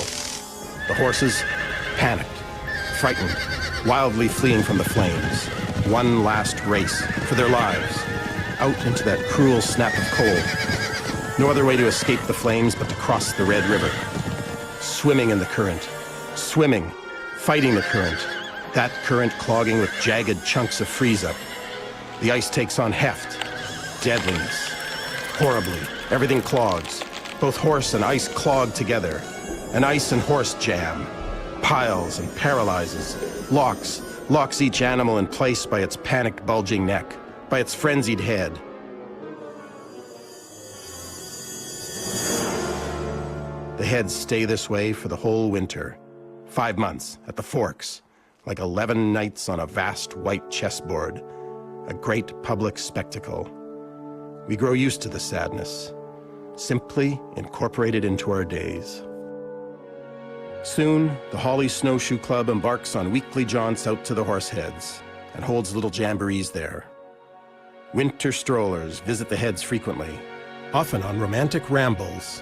The horses, panicked, frightened, wildly fleeing from the flames. One last race for their lives, out into that cruel snap of cold. No other way to escape the flames but to cross the Red River. Swimming in the current, swimming, fighting the current, that current clogging with jagged chunks of freeze-up. The ice takes on heft, deadliness. Horribly, everything clogs. Both horse and ice clog together. An ice and horse jam. Piles and paralyzes. Locks each animal in place by its panicked bulging neck, by its frenzied head. The heads stay this way for the whole winter. 5 months at the Forks, like 11 nights on a vast white chessboard, a great public spectacle. We grow used to the sadness, simply incorporated into our days. Soon, the Holly Snowshoe Club embarks on weekly jaunts out to the Horseheads and holds little jamborees there. Winter strollers visit the heads frequently, often on romantic rambles.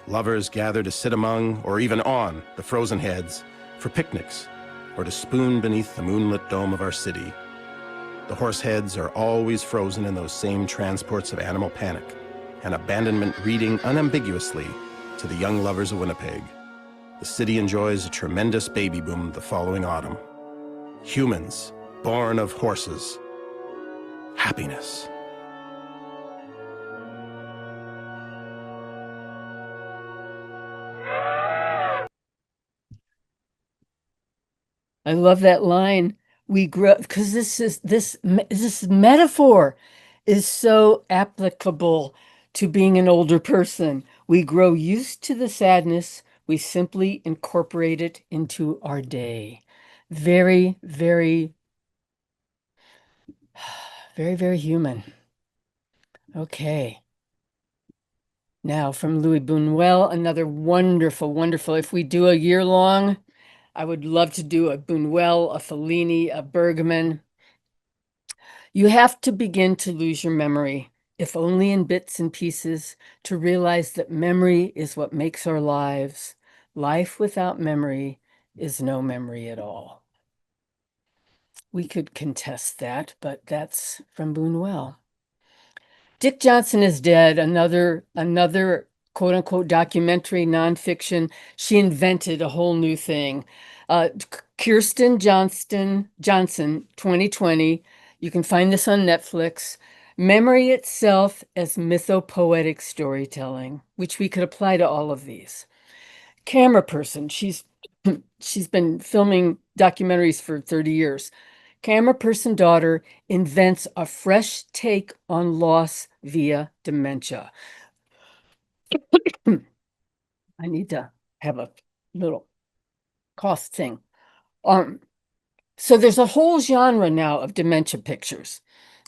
Lovers gather to sit among, or even on, the frozen heads for picnics, or to spoon beneath the moonlit dome of our city. The horse heads are always frozen in those same transports of animal panic and abandonment reading unambiguously to the young lovers of Winnipeg. The city enjoys a tremendous baby boom the following autumn. Humans, born of horses. Happiness. I love that line. We grow, because this metaphor is so applicable to being an older person. We grow used to the sadness. We simply incorporate it into our day. Very, very, very, very human. Okay. Now from Louis Buñuel, another wonderful, wonderful. If we do a year long, I would love to do a Buñuel, a Fellini, a Bergman. You have to begin to lose your memory, if only in bits and pieces, to realize that memory is what makes our lives. Life without memory is no memory at all. We could contest that, but that's from Buñuel. Dick Johnson is dead. Another quote unquote documentary nonfiction. She invented a whole new thing. Kirsten Johnson, 2020. You can find this on Netflix. Memory itself as mythopoetic storytelling, which we could apply to all of these. Camera person. She's been filming documentaries for 30 years. Camera person daughter invents a fresh take on loss via dementia. I need to have a little cough thing. So there's a whole genre now of dementia pictures,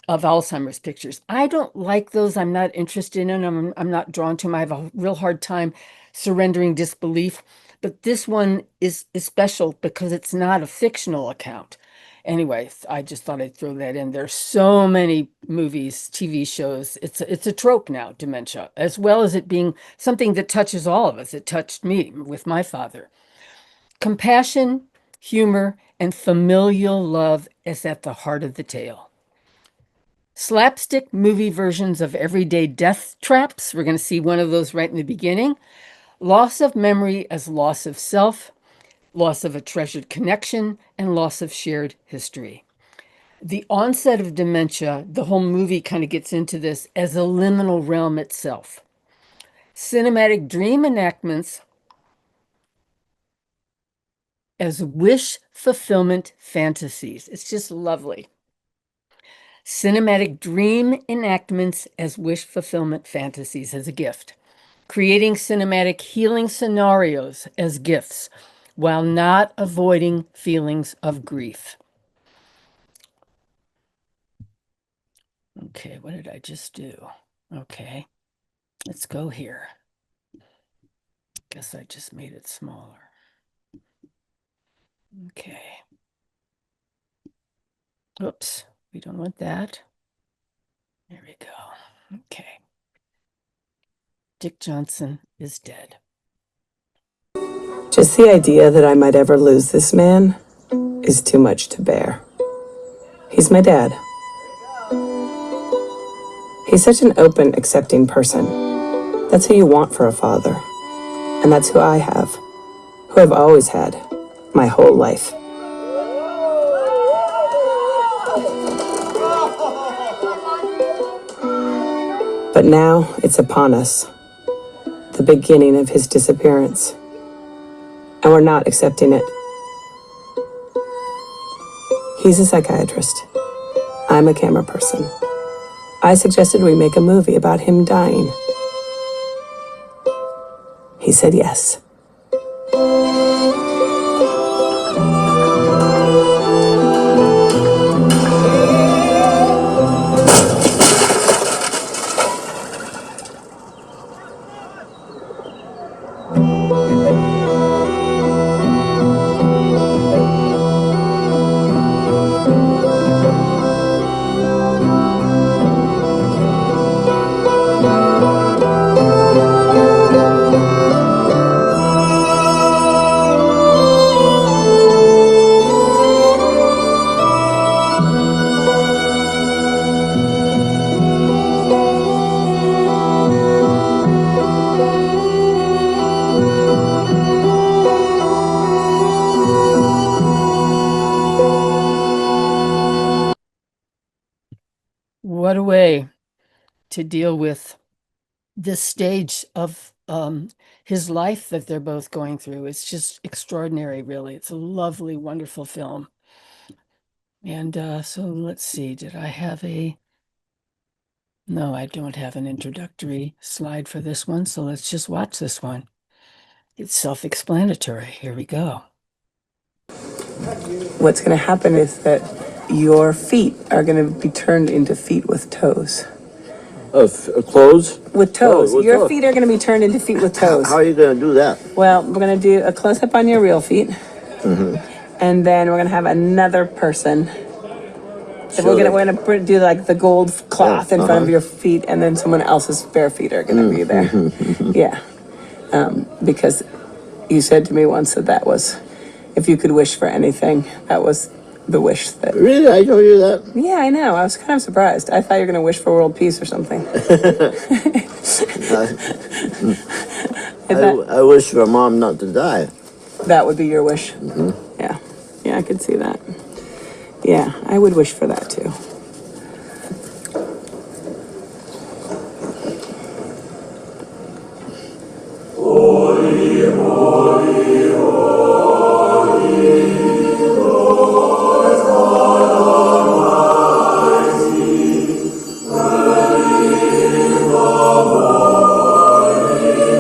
of Alzheimer's pictures. I don't like those. I'm not interested in them. I'm not drawn to them. I have a real hard time surrendering disbelief. But this one is special because it's not a fictional account. Anyway, I just thought I'd throw that in. There's so many movies, TV shows. It's a trope now, dementia, as well as it being something that touches all of us. It touched me with my father. Compassion, humor, and familial love is at the heart of the tale. Slapstick movie versions of everyday death traps. We're going to see one of those right in the beginning. Loss of memory as loss of self, loss of a treasured connection, and loss of shared history. The onset of dementia, the whole movie kind of gets into this as a liminal realm itself. Cinematic dream enactments as wish fulfillment fantasies. It's just lovely. Cinematic dream enactments as wish fulfillment fantasies as a gift. Creating cinematic healing scenarios as gifts while not avoiding feelings of grief. Okay, what did I just do? Okay, let's go here. Guess I just made it smaller. Okay. Oops, we don't want that. There we go. Okay. Dick Johnson is dead. Just the idea that I might ever lose this man is too much to bear. He's my dad. He's such an open, accepting person. That's who you want for a father. And that's who I have, who I've always had, my whole life. But now it's upon us, the beginning of his disappearance. And we're not accepting it. He's a psychiatrist. I'm a camera person. I suggested we make a movie about him dying. He said yes. What a way to deal with this stage of his life that they're both going through. It's just extraordinary, really. It's a lovely, wonderful film. And so let's see, did I have no, I don't have an introductory slide for this one, so let's just watch this one. It's self-explanatory. Here we go. What's going to happen is that your feet are going to be turned into feet with toes. Clothes? With toes. Oh, with your toes. feet are going to be turned into feet with toes. How are you going to do that? Well, we're going to do a close-up on your real feet. And then we're going to have another person. So we're gonna do like the gold cloth in front of your feet, and then someone else's bare feet are going to be there. Yeah. Because you said to me once that was if you could wish for anything, that was the wish that... Really? I told you that? Yeah, I know. I was kind of surprised. I thought you were going to wish for world peace or something. I wish for Mom not to die. That would be your wish? Mm-hmm. Yeah. Yeah, I could see that. Yeah, I would wish for that too. Holy, holy, holy, Lord God Almighty, early in the morning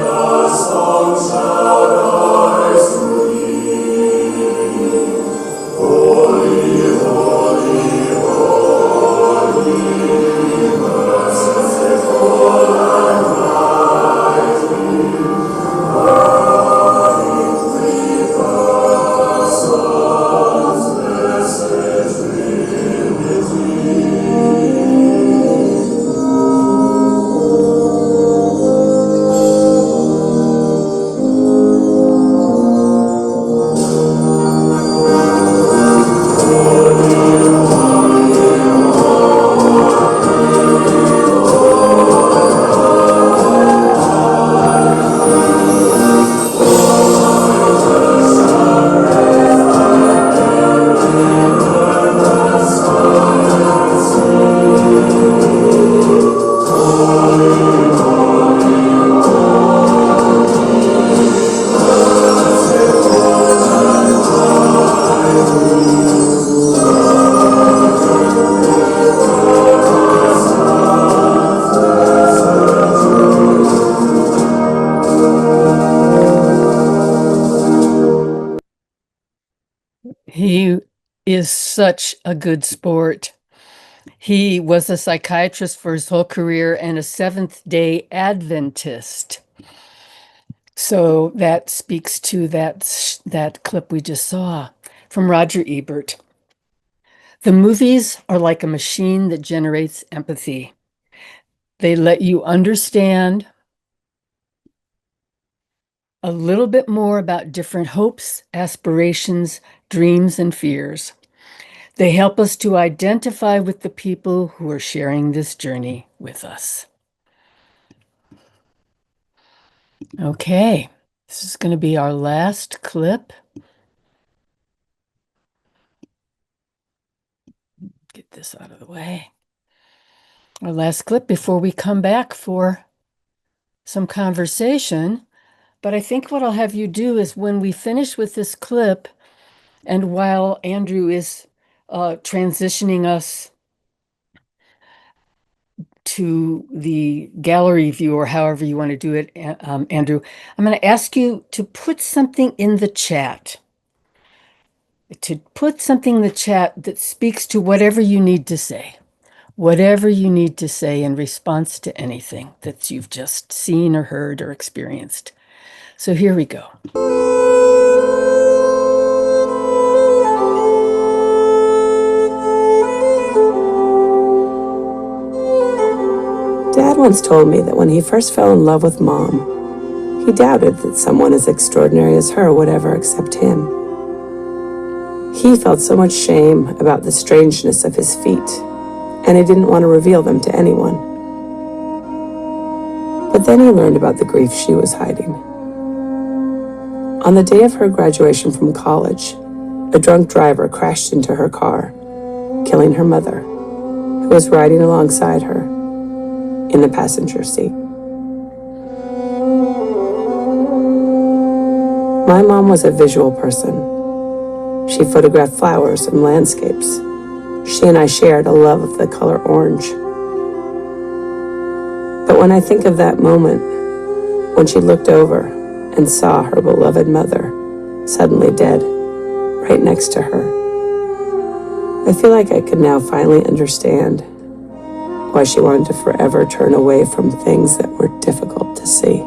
a song shall rise to thee. Holy, holy, holy, merciful and mighty. He is such a good sport. He was a psychiatrist for his whole career and a Seventh-day Adventist. So that speaks to that clip we just saw from Roger Ebert. The movies are like a machine that generates empathy. They let you understand a little bit more about different hopes, aspirations, dreams, and fears. They help us to identify with the people who are sharing this journey with us. Okay, this is going to be our last clip. Get this out of the way. Our last clip before we come back for some conversation. But I think what I'll have you do is when we finish with this clip, and while Andrew is transitioning us to the gallery view, or however you want to do it, Andrew, I'm going to ask you to put something in the chat. To put something in the chat that speaks to whatever you need to say. Whatever you need to say in response to anything that you've just seen or heard or experienced. So here we go. Dad once told me that when he first fell in love with Mom, he doubted that someone as extraordinary as her would ever accept him. He felt so much shame about the strangeness of his feet, and he didn't want to reveal them to anyone. But then he learned about the grief she was hiding. On the day of her graduation from college, a drunk driver crashed into her car, killing her mother, who was riding alongside her in the passenger seat. My mom was a visual person. She photographed flowers and landscapes. She and I shared a love of the color orange. But when I think of that moment, when she looked over and saw her beloved mother suddenly dead, right next to her, I feel like I could now finally understand why she wanted to forever turn away from things that were difficult to see.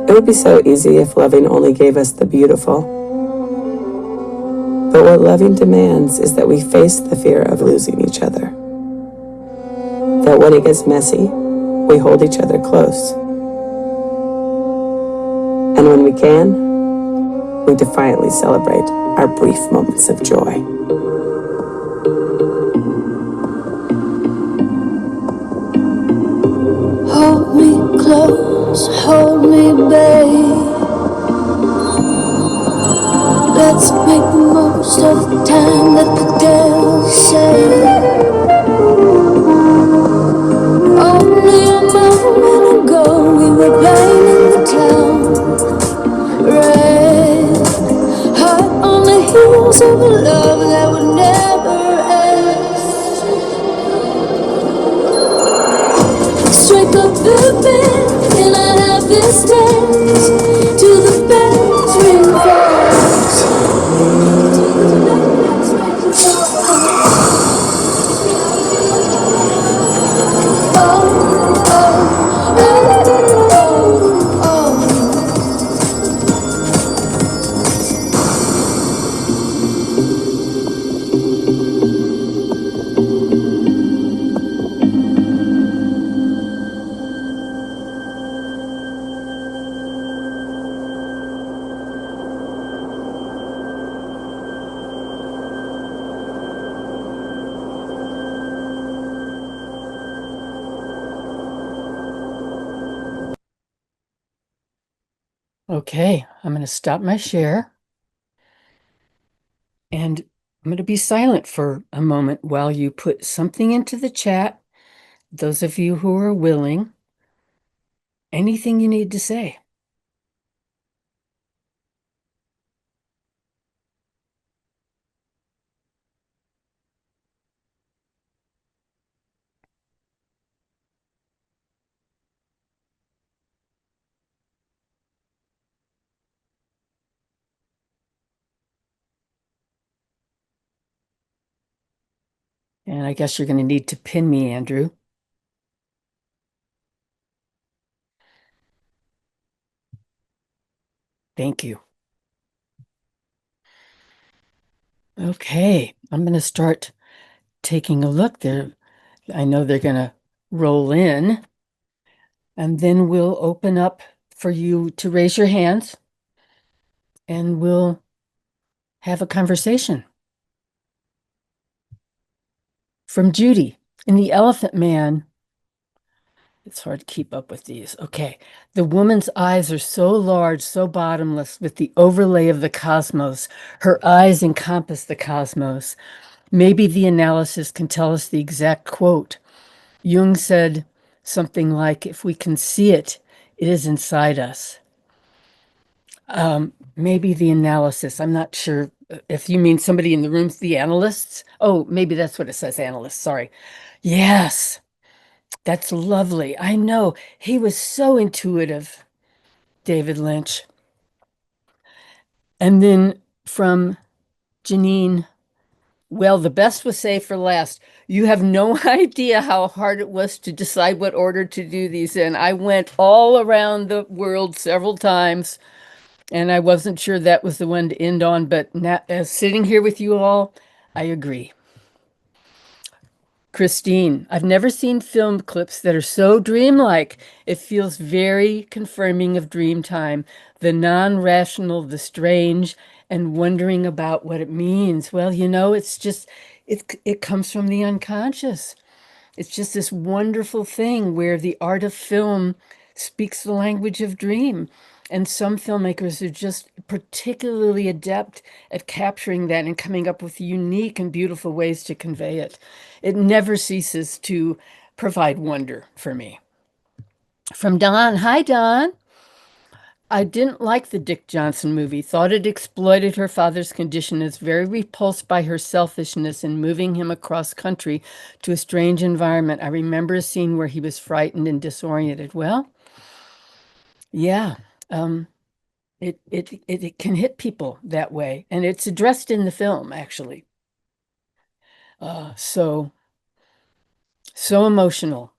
It would be so easy if loving only gave us the beautiful. But what loving demands is that we face the fear of losing each other. That when it gets messy, we hold each other close. And when we can, we defiantly celebrate our brief moments of joy. Hold me close, hold me, babe. Let's make the most of the time that the devil saved. Only a moment ago we were playing in the town. Red, hot on the heels of a love that would never end. Strike up the band and I have this dance till the bells ring false. Oh, oh, oh, oh, oh. Okay, I'm going to stop my share and I'm going to be silent for a moment while you put something into the chat. Those of you who are willing, anything you need to say. And I guess you're going to need to pin me, Andrew. Thank you. Okay, I'm going to start taking a look there. I know they're going to roll in, and then we'll open up for you to raise your hands and we'll have a conversation. From Judy, in The Elephant Man, it's hard to keep up with these. Okay. The woman's eyes are so large, so bottomless, with the overlay of the cosmos. Her eyes encompass the cosmos. Maybe the analysis can tell us the exact quote. Jung said something like, if we can see it, it is inside us. Maybe the analysis. I'm not sure if you mean somebody in the room, the analysts. Oh, maybe that's what it says, analysts. Sorry. Yes. That's lovely. I know. He was so intuitive, David Lynch. And then from Janine, well, the best was saved for last. You have no idea how hard it was to decide what order to do these in. I went all around the world several times, and I wasn't sure that was the one to end on, but now, sitting here with you all, I agree. Christine, I've never seen film clips that are so dreamlike. It feels very confirming of dream time, the non-rational, the strange, and wondering about what it means. Well, you know, it's just, it comes from the unconscious. It's just this wonderful thing where the art of film speaks the language of dream. And some filmmakers are just particularly adept at capturing that and coming up with unique and beautiful ways to convey it. It never ceases to provide wonder for me. From Don. Hi, Don. I didn't like the Dick Johnson movie. Thought it exploited her father's condition. Is very repulsed by her selfishness in moving him across country to a strange environment. I remember a scene where he was frightened and disoriented. Well, yeah, it can hit people that way, and it's addressed in the film, actually. So emotional.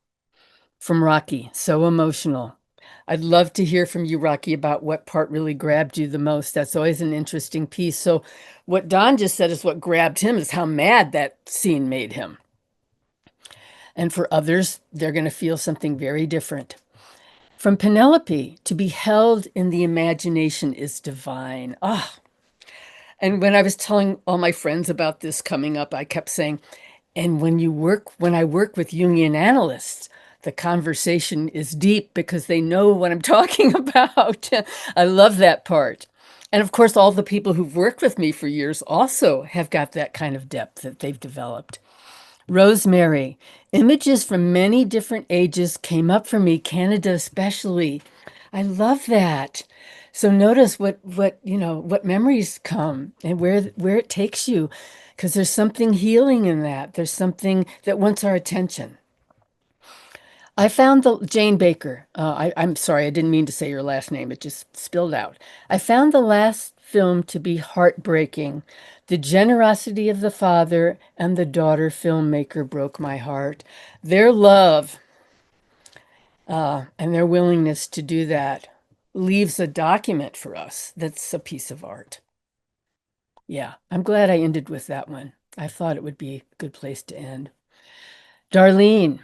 From Rocky, so emotional. I'd love to hear from you, Rocky, about what part really grabbed you the most. That's always an interesting piece. So what Don just said is what grabbed him is how mad that scene made him. And for others, they're going to feel something very different. From Penelope, to be held in the imagination is divine. Ah. And when I was telling all my friends about this coming up, I kept saying, and when I work with Jungian analysts, the conversation is deep because they know what I'm talking about. I love that part. And of course, all the people who've worked with me for years also have got that kind of depth that they've developed. Rosemary, images from many different ages came up for me, Canada especially. I love that. So notice what memories come and where it takes you, because there's something healing in that. There's something that wants our attention. I found the Jane Baker. I'm sorry, I didn't mean to say your last name. It just spilled out. I found the last film to be heartbreaking. The generosity of the father and the daughter filmmaker broke my heart. Their love and their willingness to do that leaves a document for us that's a piece of art. Yeah, I'm glad I ended with that one. I thought it would be a good place to end. Darlene,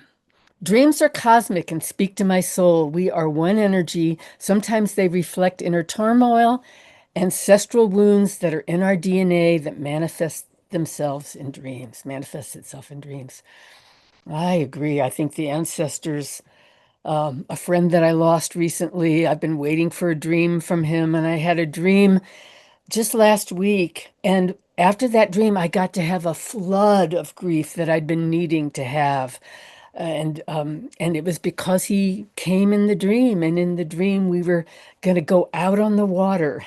dreams are cosmic and speak to my soul. We are one energy. Sometimes they reflect inner turmoil, ancestral wounds that are in our DNA that manifest itself in dreams. I agree. I think the ancestors, a friend that I lost recently, I've been waiting for a dream from him, and I had a dream just last week. And after that dream, I got to have a flood of grief that I'd been needing to have. And it was because he came in the dream, and in the dream we were going to go out on the water.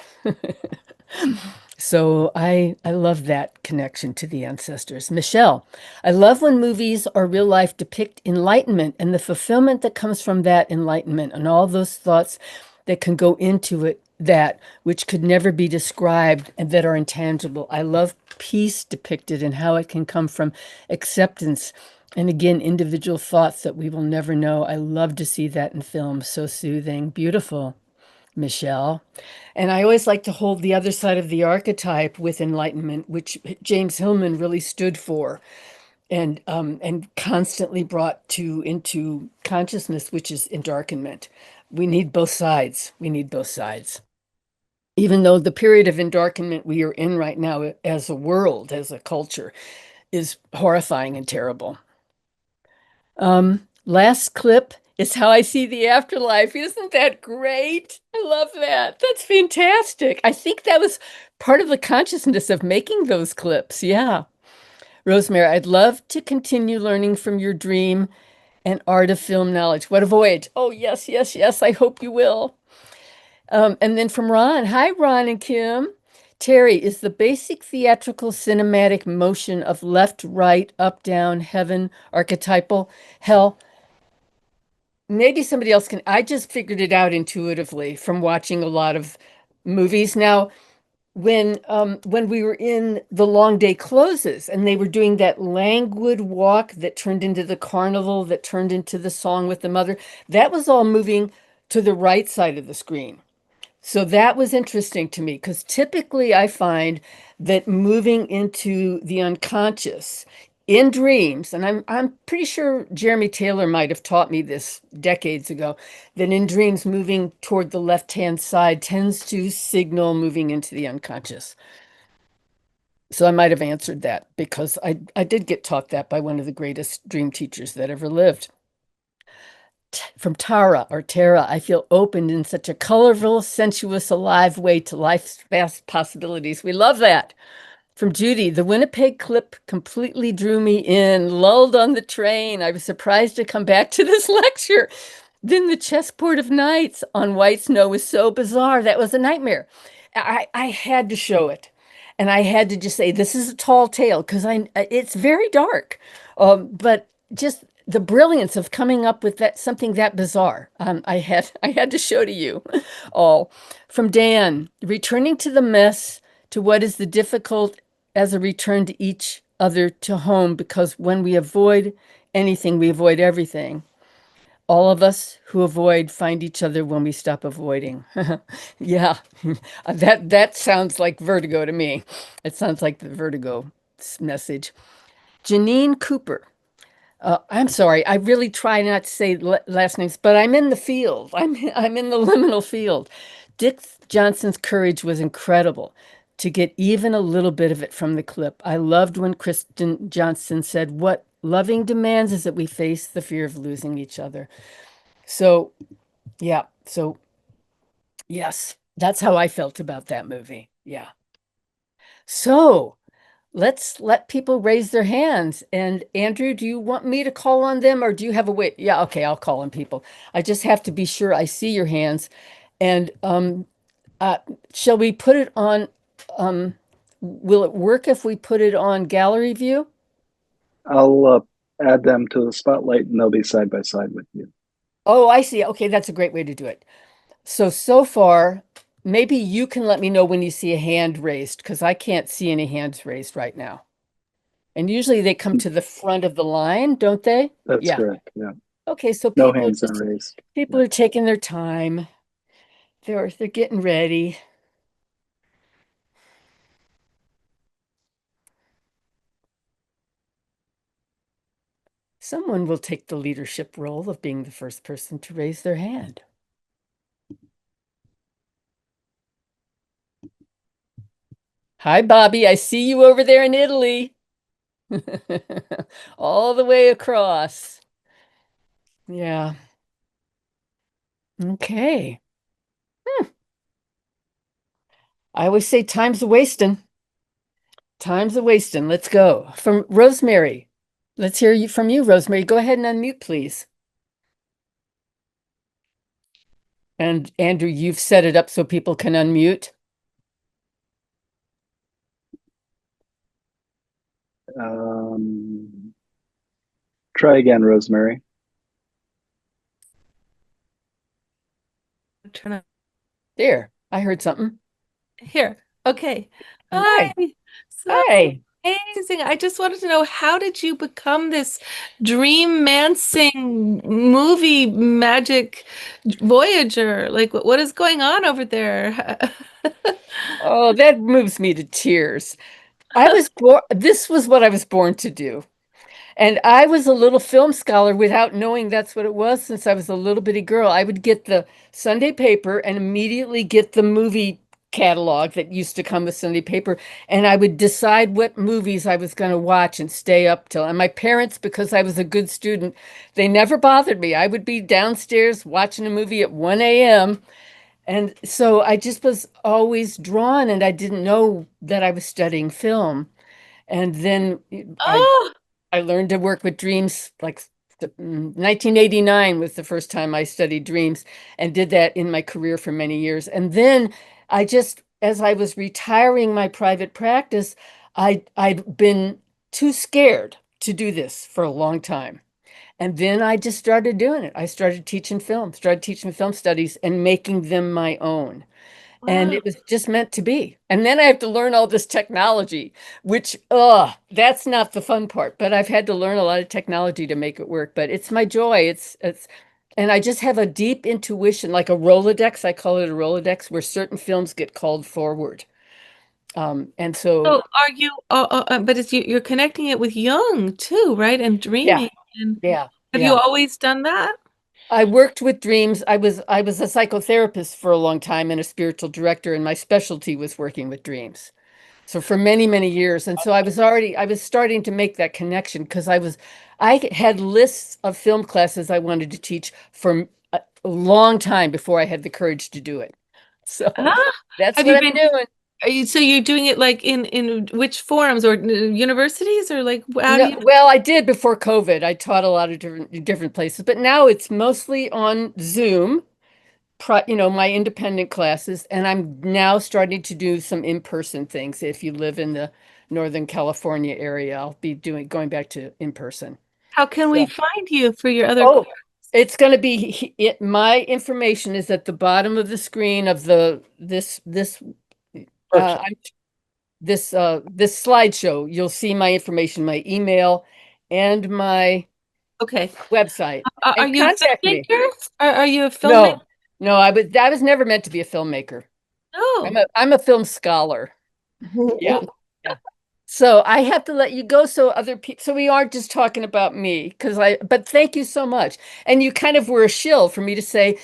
So I love that connection to the ancestors. Michelle, I love when movies or real life depict enlightenment and the fulfillment that comes from that enlightenment and all those thoughts that can go into it, that which could never be described and that are intangible. I love peace depicted and how it can come from acceptance. And again, individual thoughts that we will never know. I love to see that in film. So soothing, beautiful. Michelle. And I always like to hold the other side of the archetype with enlightenment, which James Hillman really stood for and constantly brought into consciousness, which is endarkenment. We need both sides. We need both sides. Even though the period of endarkenment we are in right now as a world, as a culture, is horrifying and terrible. Last clip is how I see the afterlife. Isn't that great? I love that. That's fantastic. I think that was part of the consciousness of making those clips. Yeah. Rosemary, I'd love to continue learning from your dream and art of film knowledge. What a voyage. Oh, yes, yes, yes. I hope you will. And then from Ron. Hi, Ron and Kim. Terry, is the basic theatrical cinematic motion of left, right, up, down, heaven, archetypal, hell? Maybe somebody else can. I just figured it out intuitively from watching a lot of movies. Now, when we were in The Long Day Closes and they were doing that languid walk that turned into the carnival, that turned into the song with the mother, that was all moving to the right side of the screen. So that was interesting to me because typically I find that moving into the unconscious in dreams, and I'm pretty sure Jeremy Taylor might have taught me this decades ago, that in dreams moving toward the left-hand side tends to signal moving into the unconscious. So I might have answered that because I did get taught that by one of the greatest dream teachers that ever lived. From Tara, I feel opened in such a colorful, sensuous, alive way to life's vast possibilities. We love that. From Judy, the Winnipeg clip completely drew me in, lulled on the train. I was surprised to come back to this lecture. Then the chessboard of nights on white snow was so bizarre. That was a nightmare. I had to show it. And I had to just say, this is a tall tale because it's very dark. But just the brilliance of coming up with that something that bizarre. I had to show to you all. From Dan, returning to the mess, to what is the difficult as a return to each other to home, because when we avoid anything, we avoid everything. All of us who avoid find each other when we stop avoiding. Yeah, that sounds like Vertigo to me. It sounds like the Vertigo message. Janine Cooper. I'm sorry. I really try not to say last names, but I'm in the field. I'm in the liminal field. Dick Johnson's courage was incredible to get even a little bit of it from the clip. I loved when Kristen Johnson said, "What loving demands is that we face the fear of losing each other." So, yeah. So, yes, that's how I felt about that movie. Yeah. So, let's let people raise their hands. And Andrew, do you want me to call on them or do you have a way? Yeah, okay, I'll call on people. I just have to be sure I see your hands. And uh, shall we put it on, will it work if we put it on gallery view? I'll add them to the spotlight and they'll be side by side with you. Oh, I see. Okay, that's a great way to do it. So far, maybe you can let me know when you see a hand raised because I can't see any hands raised right now. And usually they come to the front of the line, don't they? That's Yeah. correct. Yeah. Okay, so No people hands are raised. people are taking their time. They're getting ready. Someone will take the leadership role of being the first person to raise their hand. Hi, Bobby. I see you over there in Italy. All the way across. Yeah. Okay. I always say time's a wasting. Time's a wasting. Let's go. From Rosemary. Let's hear you from you, Rosemary. Go ahead and unmute, please. And Andrew, you've set it up so people can unmute. Try again, Rosemary. There, I heard something. Here. Okay. Hi. So Hi. amazing. I just wanted to know, how did you become this dream-mancing movie magic voyager? Like, what is going on over there? Oh, that moves me to tears. This was what I was born to do. And I was a little film scholar without knowing that's what it was since I was a little bitty girl. I would get the Sunday paper and immediately get the movie catalog that used to come with Sunday paper. And I would decide what movies I was going to watch and stay up till. And my parents, because I was a good student, they never bothered me. I would be downstairs watching a movie at 1 a.m. And so I just was always drawn, and I didn't know that I was studying film. And then I learned to work with dreams, like 1989 was the first time I studied dreams and did that in my career for many years. And then I just, as I was retiring my private practice, I'd been too scared to do this for a long time. And then I just started doing it. I started teaching film studies and making them my own. And it was just meant to be. And then I have to learn all this technology, which, that's not the fun part. But I've had to learn a lot of technology to make it work. But it's my joy. And I just have a deep intuition, like a Rolodex. I call it a Rolodex, where certain films get called forward. And so, So are you, but you're connecting it with Jung too, right? And dreaming. And have you always done that? I worked with dreams. I was a psychotherapist for a long time and a spiritual director, and my specialty was working with dreams. So for many, many years. And so I was starting to make that connection because I had lists of film classes I wanted to teach for a long time before I had the courage to do it. So that's Have what you I'm doing. So you're doing it like in which forums or universities or like how do you? Well, I did before COVID. I taught a lot of different places, but now it's mostly on Zoom, my independent classes, and I'm now starting to do some in-person things. If you live in the Northern California area, I'll be going back to in-person. How can we find you for your other? Oh, it's going to be my information is at the bottom of the screen of this slideshow. You'll see my information, my email, and my website. Are you a contact me. filmmaker? Are you a filmmaker? No, I was never meant to be a filmmaker. Oh, I'm a film scholar. Yeah. So I have to let you go so other people, so we aren't just talking about me, but thank you so much. And you kind of were a shill for me to say,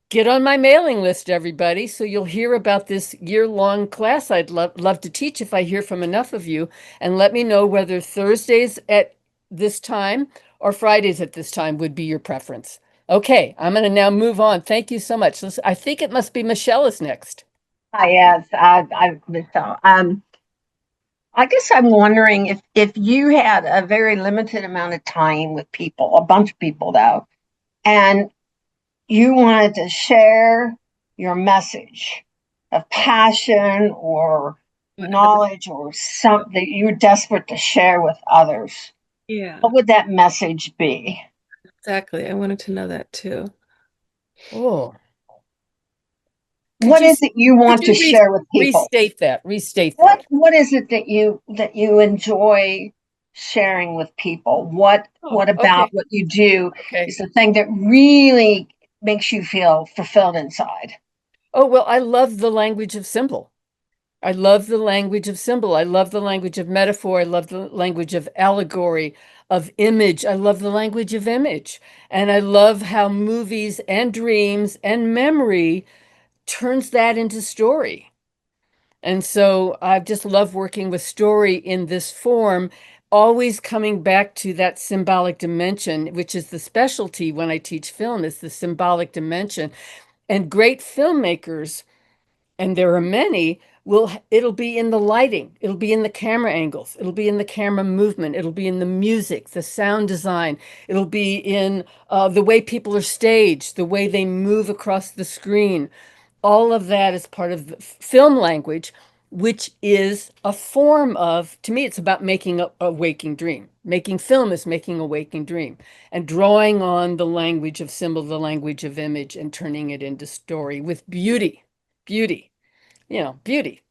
get on my mailing list, everybody, so you'll hear about this year-long class I'd love to teach if I hear from enough of you. And let me know whether Thursdays at this time or Fridays at this time would be your preference. Okay, I'm going to now move on. Thank you so much. I think it must be Michelle is next. Hi, yes, I'm Michelle. I guess I'm wondering if you had a very limited amount of time with people, a bunch of people though, and you wanted to share your message of passion or knowledge or something that you're desperate to share with others. Yeah. What would that message be? Exactly. I wanted to know that too. Oh. What is it you want to share with people? Restate that. What is it that you enjoy sharing with people? What about what you do is the thing that really makes you feel fulfilled inside? Oh, well, I love the language of symbol. I love the language of symbol. I love the language of metaphor. I love the language of allegory, of image. I love the language of image. And I love how movies and dreams and memory turns that into story. And so I just love working with story in this form, always coming back to that symbolic dimension, which is the specialty when I teach film, is the symbolic dimension. And great filmmakers, and there are many, it'll be in the lighting, it'll be in the camera angles, it'll be in the camera movement, it'll be in the music, the sound design, it'll be in the way people are staged, the way they move across the screen. All of that is part of the film language, which is a form of, to me, it's about making a waking dream. Making film is making a waking dream and drawing on the language of symbol, the language of image, and turning it into story with beauty. Beauty. Beauty.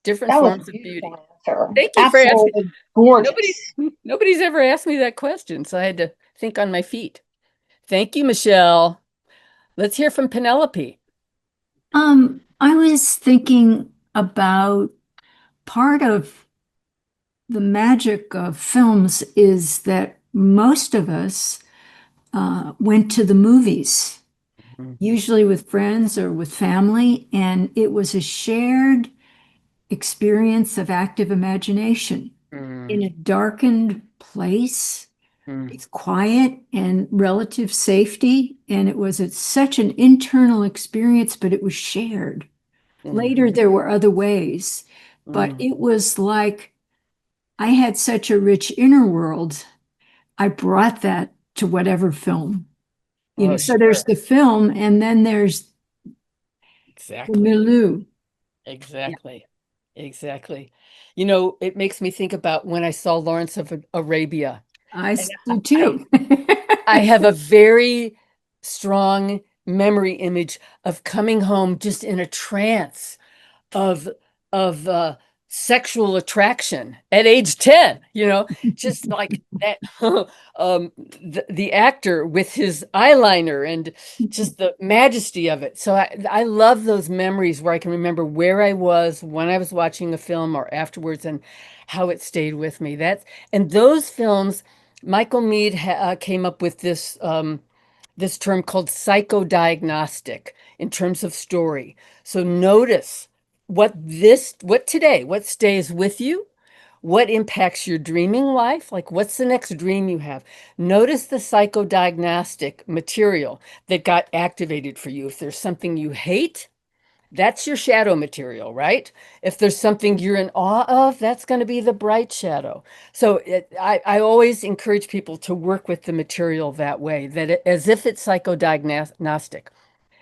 Different forms of beauty. Answer. Thank you for asking. Absolutely gorgeous. Nobody's ever asked me that question, so I had to think on my feet. Thank you, Michelle. Let's hear from Penelope. I was thinking about part of the magic of films is that most of us went to the movies, usually with friends or with family, and it was a shared experience of active imagination in a darkened place. It's quiet and relative safety, and it was such an internal experience, but it was shared. Later, there were other ways, but it was like I had such a rich inner world. I brought that to whatever film. So there's the film, and then there's the milieu. Exactly. Exactly. It makes me think about when I saw Lawrence of Arabia. I do too. I have a very strong memory image of coming home just in a trance of sexual attraction at age 10, just like that. The actor with his eyeliner and just the majesty of it. So I love those memories where I can remember where I was when I was watching a film or afterwards and how it stayed with me. And those films, Michael Mead came up with this this term called psychodiagnostic in terms of story. So notice what stays with you, what impacts your dreaming life, like what's the next dream you have. Notice the psychodiagnostic material that got activated for you. If there's something you hate, that's your shadow material, right? If there's something you're in awe of, that's going to be the bright shadow. So I always encourage people to work with the material that way, as if it's psychodiagnostic.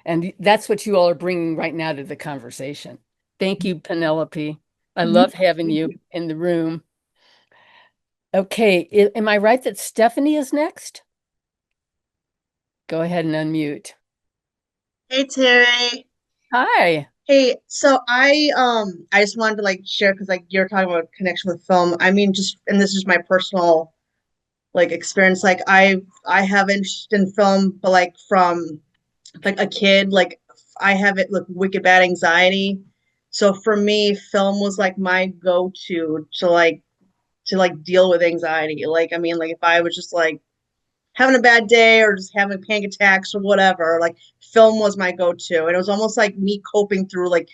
And that's what you all are bringing right now to the conversation. Thank you, Penelope. I love having you in the room. Okay, am I right that Stephanie is next? Go ahead and unmute. Hey, Terry. Hi. Hey, so I just wanted to share because you're talking about connection with film. I mean, and this is my personal experience. I have interest in film, but from a kid, I have it wicked bad anxiety. So for me, film was like my go-to to deal with anxiety. Like, I mean, like if I was just like having a bad day or just having panic attacks or whatever, like film was my go-to. And it was almost like me coping through like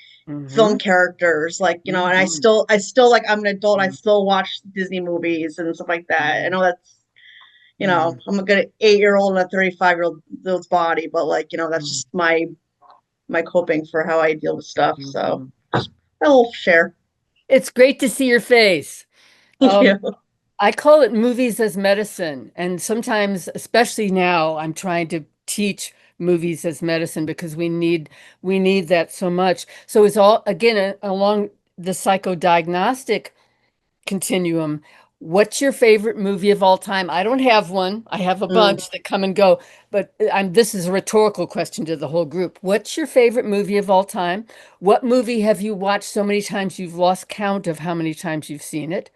film characters, like, you know, and I still like I'm an adult, I still watch Disney movies and stuff like that. I know that's, you know, I'm a good 8-year-old in a 35-year-old's body, but like, you know, that's just my coping for how I deal with stuff. So I'll share. It's great to see your face. Thank you. I call it movies as medicine. And sometimes, especially now, I'm trying to teach movies as medicine because we need that so much. So it's all, again, along the psychodiagnostic continuum. What's your favorite movie of all time? I don't have one. I have a bunch that come and go, but this is a rhetorical question to the whole group. What's your favorite movie of all time? What movie have you watched so many times you've lost count of how many times you've seen it?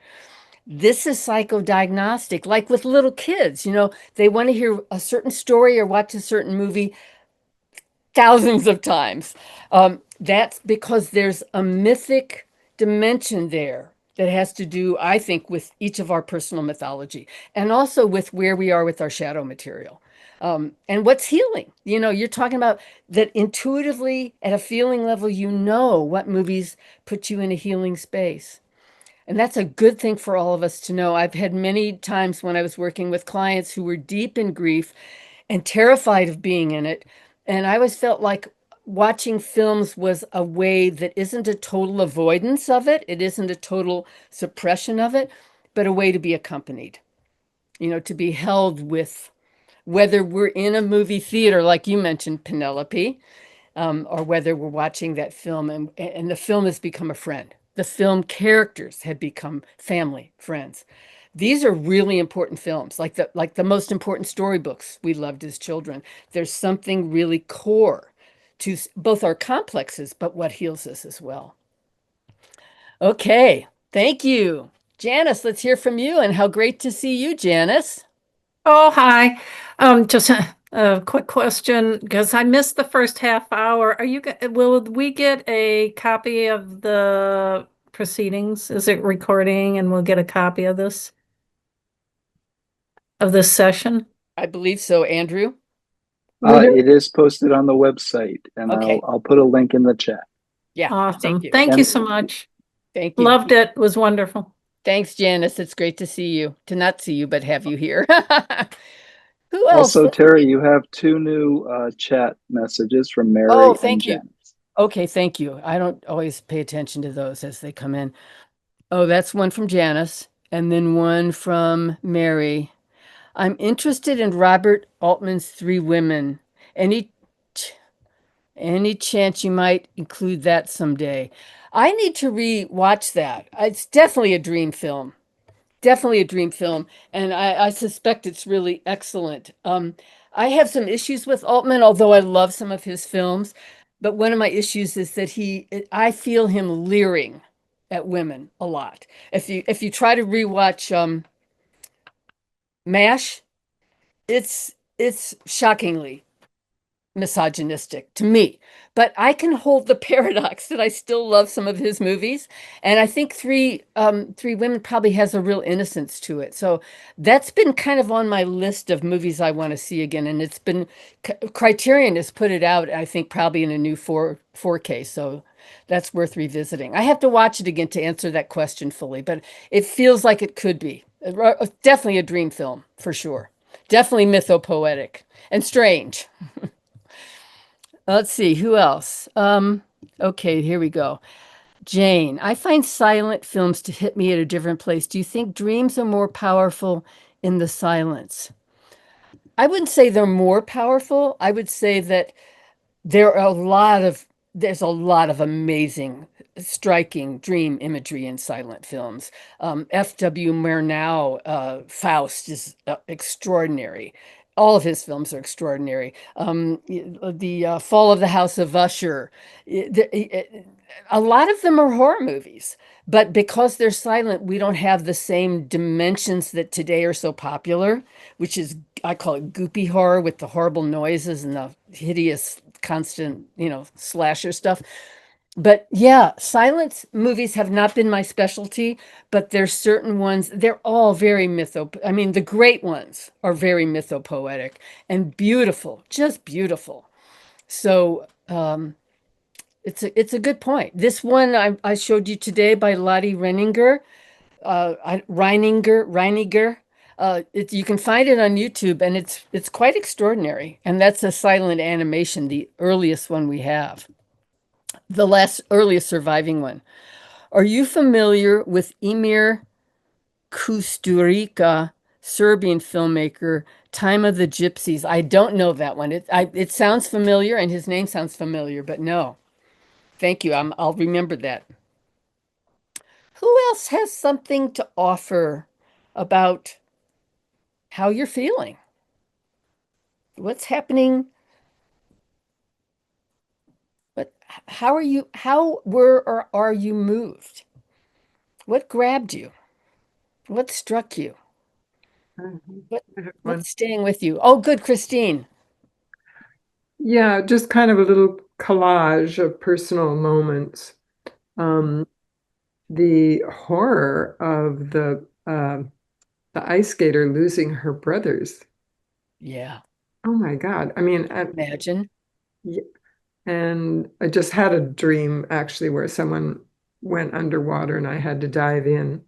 This is psychodiagnostic, like with little kids, you know, they want to hear a certain story or watch a certain movie thousands of times. That's because there's a mythic dimension there that has to do, I think, with each of our personal mythology and also with where we are with our shadow material. And what's healing. You know, you're talking about that intuitively at a feeling level, you know what movies put you in a healing space. And that's a good thing for all of us to know. I've had many times when I was working with clients who were deep in grief and terrified of being in it. And I always felt like watching films was a way that isn't a total avoidance of it. It isn't a total suppression of it, but a way to be accompanied, you know, to be held with, whether we're in a movie theater, like you mentioned, Penelope, or whether we're watching that film and the film has become a friend. The film characters have become family, friends. These are really important films, like the most important storybooks we loved as children. There's something really core to both our complexes, but what heals us as well. Okay, thank you. Janice, let's hear from you, and how great to see you, Janice. Oh, hi. Just a quick question because I missed the first half hour. Will we get a copy of the proceedings? Is it recording and we'll get a copy of this session? I believe so, Andrew. It is posted on the website, and Okay. I'll put a link in the chat. Yeah. Awesome. Thank you so much. Thank you. Loved it. It was wonderful. Thanks, Janice. It's great to see you. To not see you, but have you here. Who else? Also, Terry, you have 2 new chat messages from Mary Oh, thank and you. Jen. Okay, thank you. I don't always pay attention to those as they come in. Oh, that's one from Janice, and then one from Mary. I'm interested in Robert Altman's Three Women. Any chance you might include that someday? I need to re-watch that. It's definitely a dream film. Definitely a dream film, and I suspect it's really excellent. I have some issues with Altman, although I love some of his films. But one of my issues is that I feel him leering at women a lot. If you try to rewatch MASH, it's shockingly misogynistic to me, but I can hold the paradox that I still love some of his movies, and I think Three Women probably has a real innocence to it. So that's been kind of on my list of movies I want to see again, and it's been Criterion has put it out, I think probably in a new 4K, so that's worth revisiting. I have to watch it again to answer that question fully, but it feels like it could be definitely a dream film for sure. Definitely mythopoetic and strange. Let's see, who else? Okay, here we go. Jane, I find silent films to hit me at a different place. Do you think dreams are more powerful in the silence? I wouldn't say they're more powerful. I would say that there's a lot of amazing, striking dream imagery in silent films. F.W. Murnau, Faust is extraordinary. All of his films are extraordinary. The Fall of the House of Usher. A lot of them are horror movies, but because they're silent, we don't have the same dimensions that today are so popular, which is, I call it goopy horror with the horrible noises and the hideous constant, slasher stuff. But yeah, silence movies have not been my specialty, but there's certain ones, they're all very I mean, the great ones are very mythopoetic and beautiful, just beautiful. So it's a good point. This one I showed you today by Lottie Reininger, Reiniger. You can find it on YouTube, and it's quite extraordinary. And that's a silent animation, the earliest one we have, the last earliest surviving one. Are you familiar with Emir Kusturica, Serbian filmmaker, Time of the Gypsies? I don't know that one. It sounds familiar, and his name sounds familiar, but no. Thank you. I'll remember that. Who else has something to offer about how you're feeling? What's happening? But how were or are you moved? What grabbed you? What struck you? What's staying with you? Oh, good, Christine. Yeah, just kind of a little collage of personal moments. The horror of the ice skater losing her brothers. Yeah. Oh my God. I mean, imagine. Yeah, and I just had a dream actually where someone went underwater and I had to dive in,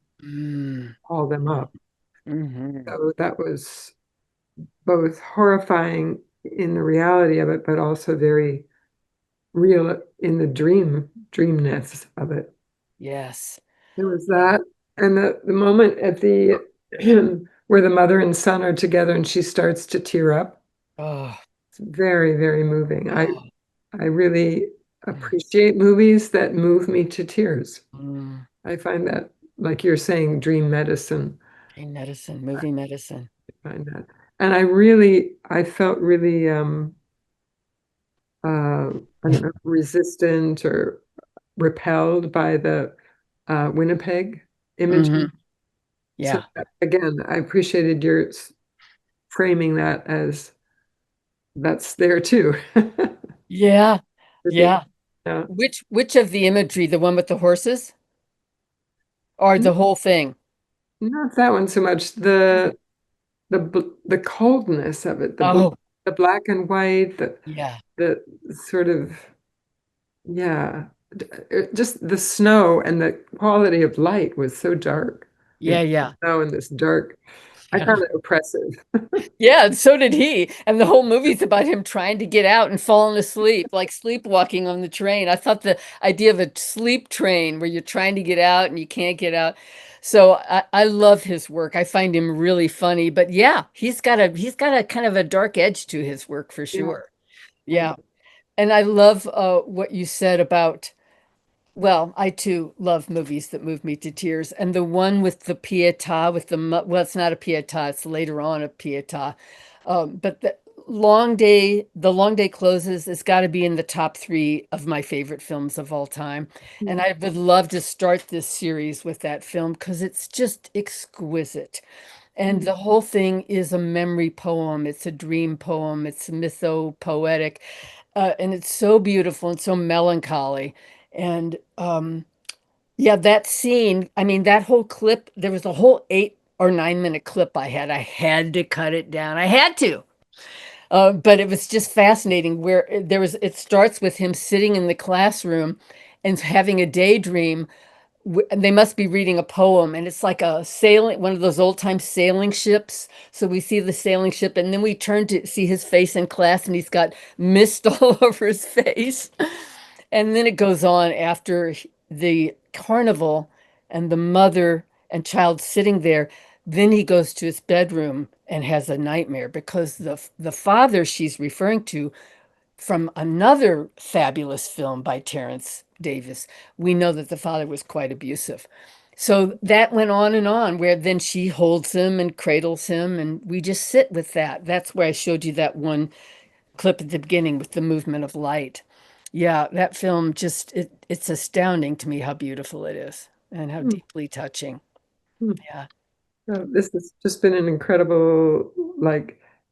haul them up. So that was both horrifying in the reality of it, but also very real in the dreamness of it. Yes. There was that. And the moment at the where the mother and son are together and she starts to tear up. Oh. It's very, very moving. I really appreciate movies that move me to tears. I find that, like you're saying, dream medicine. Dream medicine, movie medicine. I find that. And I felt really I don't know, resistant or repelled by the Winnipeg image. Yeah. So again, I appreciated your framing that as that's there too. Yeah. Yeah. Yeah. Which of the imagery, the one with the horses? Or the whole thing? Not that one so much. The coldness of it, the black and white, the sort of just the snow and the quality of light was so dark. Yeah. Snow and this dark. I found it oppressive. Yeah, and so did he. And the whole movie's about him trying to get out and falling asleep, like sleepwalking on the train. I thought the idea of a sleep train where you're trying to get out and you can't get out. So I love his work. I find him really funny. But yeah, he's got a kind of a dark edge to his work for sure. Yeah. And I love what you said about, well, I too love movies that move me to tears. And the one with the Pietà, well, it's not a Pietà, it's later on a Pietà. But the Long Day Closes has got to be in the top 3 of my favorite films of all time. And I would love to start this series with that film because it's just exquisite. And the whole thing is a memory poem. It's a dream poem. It's mythopoetic. And it's so beautiful and so melancholy. And yeah, that scene, I mean, that whole clip, there was a whole 8 or 9 minute clip I had. I had to cut it down. I had to. But it was just fascinating where it starts with him sitting in the classroom and having a daydream. They must be reading a poem, and it's like one of those old time sailing ships. So we see the sailing ship, and then we turn to see his face in class, and he's got mist all over his face. And then it goes on after the carnival and the mother and child sitting there. Then he goes to his bedroom and has a nightmare because the father she's referring to from another fabulous film by Terrence Davis, we know that the father was quite abusive. So that went on where then she holds him and cradles him, and we just sit with that. That's where I showed you that one clip at the beginning with the movement of light. Yeah, that film it's astounding to me how beautiful it is and how deeply touching. Yeah. This has just been an incredible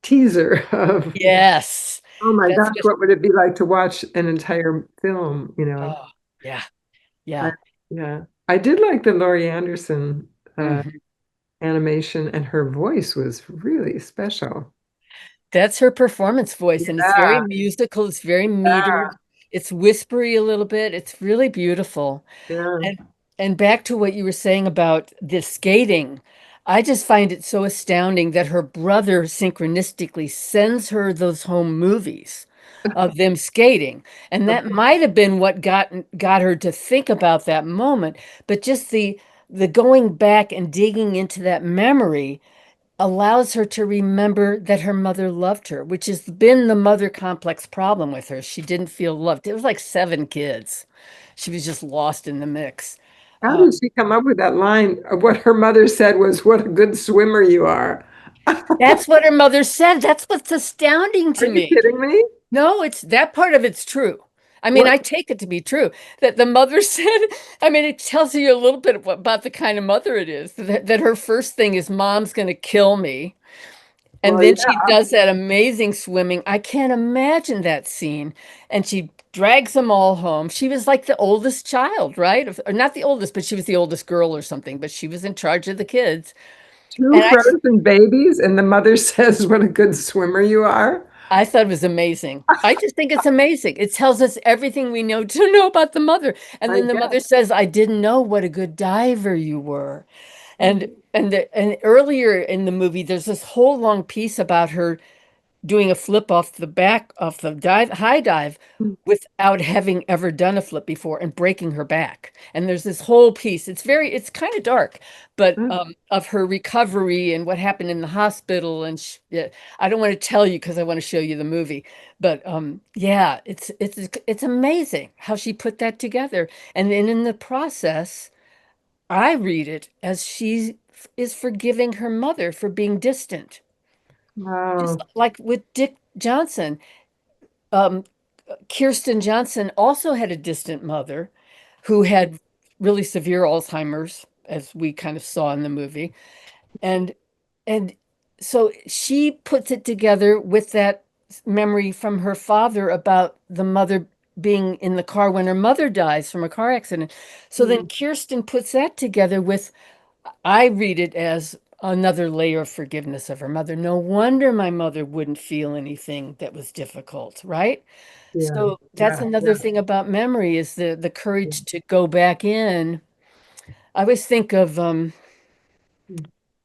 teaser of yes. Oh my gosh, what would it be like to watch an entire film, you know? Yeah. I, Yeah. yeah. I did like the Laurie Anderson Mhm. animation, and her voice was really special. That's her performance voice, and it's very Yeah, musical, it's very yeah, metered, it's whispery a little bit. It's really beautiful. yeah. And back to what you were saying about the skating, I just find it so astounding that her brother synchronistically sends her those home movies of them skating. And that might have been what got her to think about that moment. But just the going back and digging into that memory allows her to remember that her mother loved her, which has been the mother complex problem with her. She didn't feel loved. It was like 7 kids. She was just lost in the mix. How did she come up with that line? What her mother said was, "What a good swimmer you are." That's what her mother said. That's what's astounding Are to you me. kidding me? No, it's that part of it's true. I mean, What? I take it to be true that the mother said, I mean, it tells you a little bit about the kind of mother it is, that her first thing is mom's going to kill me. And Well, then she yeah. does that amazing swimming. I can't imagine that scene. And she drags them all home. She was like the oldest child, right? Or not the oldest, but she was the oldest girl or something, but she was in charge of the kids. Two And frozen babies, and the mother says, "What a good swimmer you are." I thought it was amazing. I just think it's amazing. It tells us everything we know to know about the mother. And I then the mother guess. says, I didn't know what a good diver you were. And earlier in the movie, there's this whole long piece about her doing a flip off the back off the high dive without having ever done a flip before and breaking her back. And there's this whole piece. It's kind of dark, but of her recovery and what happened in the hospital. And yeah, I don't want to tell you because I want to show you the movie. But yeah, it's amazing how she put that together. And then in the process, I read it as she is forgiving her mother for being distant. Just Wow. like with Dick Johnson, um, Kirsten Johnson also had a distant mother who had really severe Alzheimer's, as we kind of saw in the movie. And and so she puts it together with that memory from her father about the mother being in the car when her mother dies from a car accident. So then Kirsten puts that together with I read it as another layer of forgiveness of her mother. No wonder my mother wouldn't feel anything that was difficult, right? Yeah, So that's yeah, another yeah. thing about memory is the courage to go back in. I always think of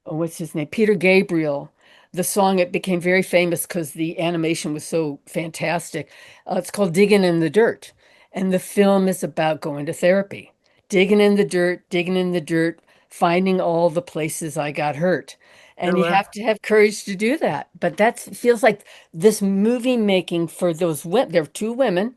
oh, what's his name? Peter Gabriel. The song, it became very famous because the animation was so fantastic. It's called Digging in the Dirt. And the film is about going to therapy, digging in the dirt, finding all the places I got hurt. Oh, And you wow. have to have courage to do that. But that feels like this movie making for those women, there are 2 women.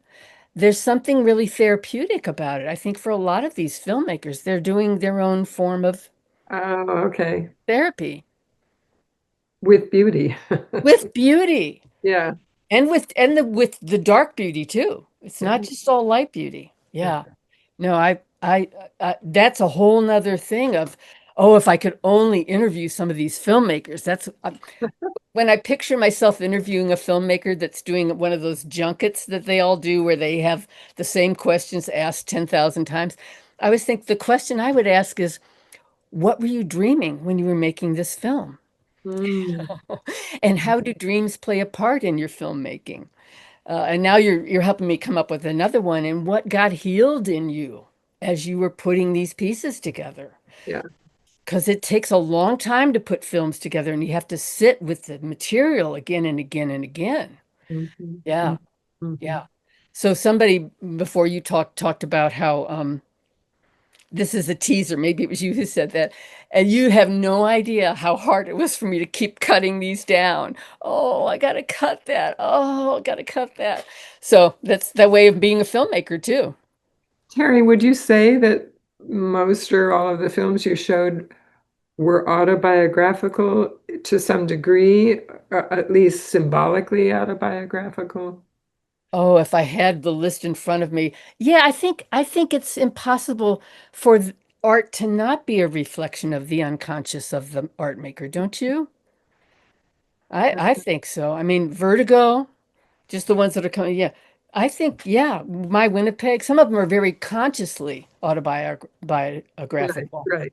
There's something really therapeutic about it. I think for a lot of these filmmakers, they're doing their own form of Oh, okay. therapy. With beauty. With beauty Yeah. and with the dark beauty too. It's not just all light beauty. Yeah. Yeah. No, I that's a whole nother thing of, oh, if I could only interview some of these filmmakers. That's when I picture myself interviewing a filmmaker that's doing one of those junkets that they all do where they have the same questions asked 10,000 times. I always think the question I would ask is, what were you dreaming when you were making this film? Mm. And how do dreams play a part in your filmmaking? And now you're helping me come up with another one. And what got healed in you as you were putting these pieces together? Yeah. Because it takes a long time to put films together, and you have to sit with the material again and again and again. Mhm. Yeah, Mhm. yeah. So somebody before you talked about how this is a teaser. Maybe it was you who said that. And you have no idea how hard it was for me to keep cutting these down. Oh, I got to cut that. Oh, I got to cut that. So that's that way of being a filmmaker too. Terry, would you say that most or all of the films you showed were autobiographical to some degree, or at least symbolically autobiographical? Oh, if I had the list in front of me. Yeah, I think it's impossible for art to not be a reflection of the unconscious of the art maker, don't you? I think so. I mean, Vertigo, just the ones that are coming. Yeah. I think, yeah, my Winnipeg, some of them are very consciously autobiographical. Right.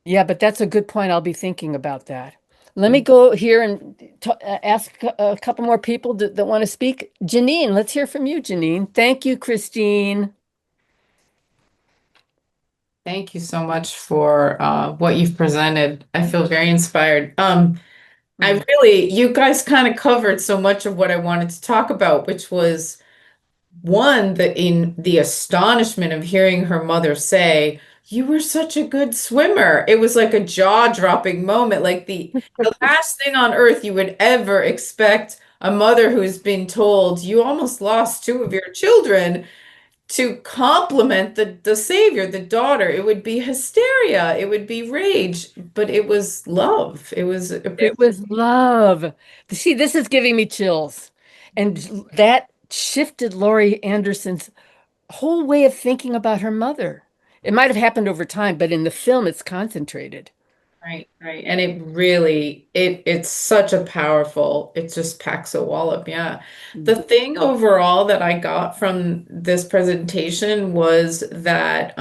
Yeah, but that's a good point. I'll be thinking about that. Let me go here and ask a couple more people that want to speak. Janine, let's hear from you, Janine. Thank you, Christine. Thank you so much for what you've presented. I feel very inspired. You guys kind of covered so much of what I wanted to talk about, which was one, in the astonishment of hearing her mother say, "You were such a good swimmer." It was like a jaw-dropping moment, like the last thing on earth you would ever expect a mother who's been told you almost lost two of your children to compliment the savior, the daughter. It would be hysteria, it would be rage, but it was love. It was love. See, this is giving me chills. And that shifted Laurie Anderson's whole way of thinking about her mother. It might have happened over time, but in the film, it's concentrated. Right, right. And it really, it's such a powerful, it just packs a wallop. Yeah. The thing overall that I got from this presentation was that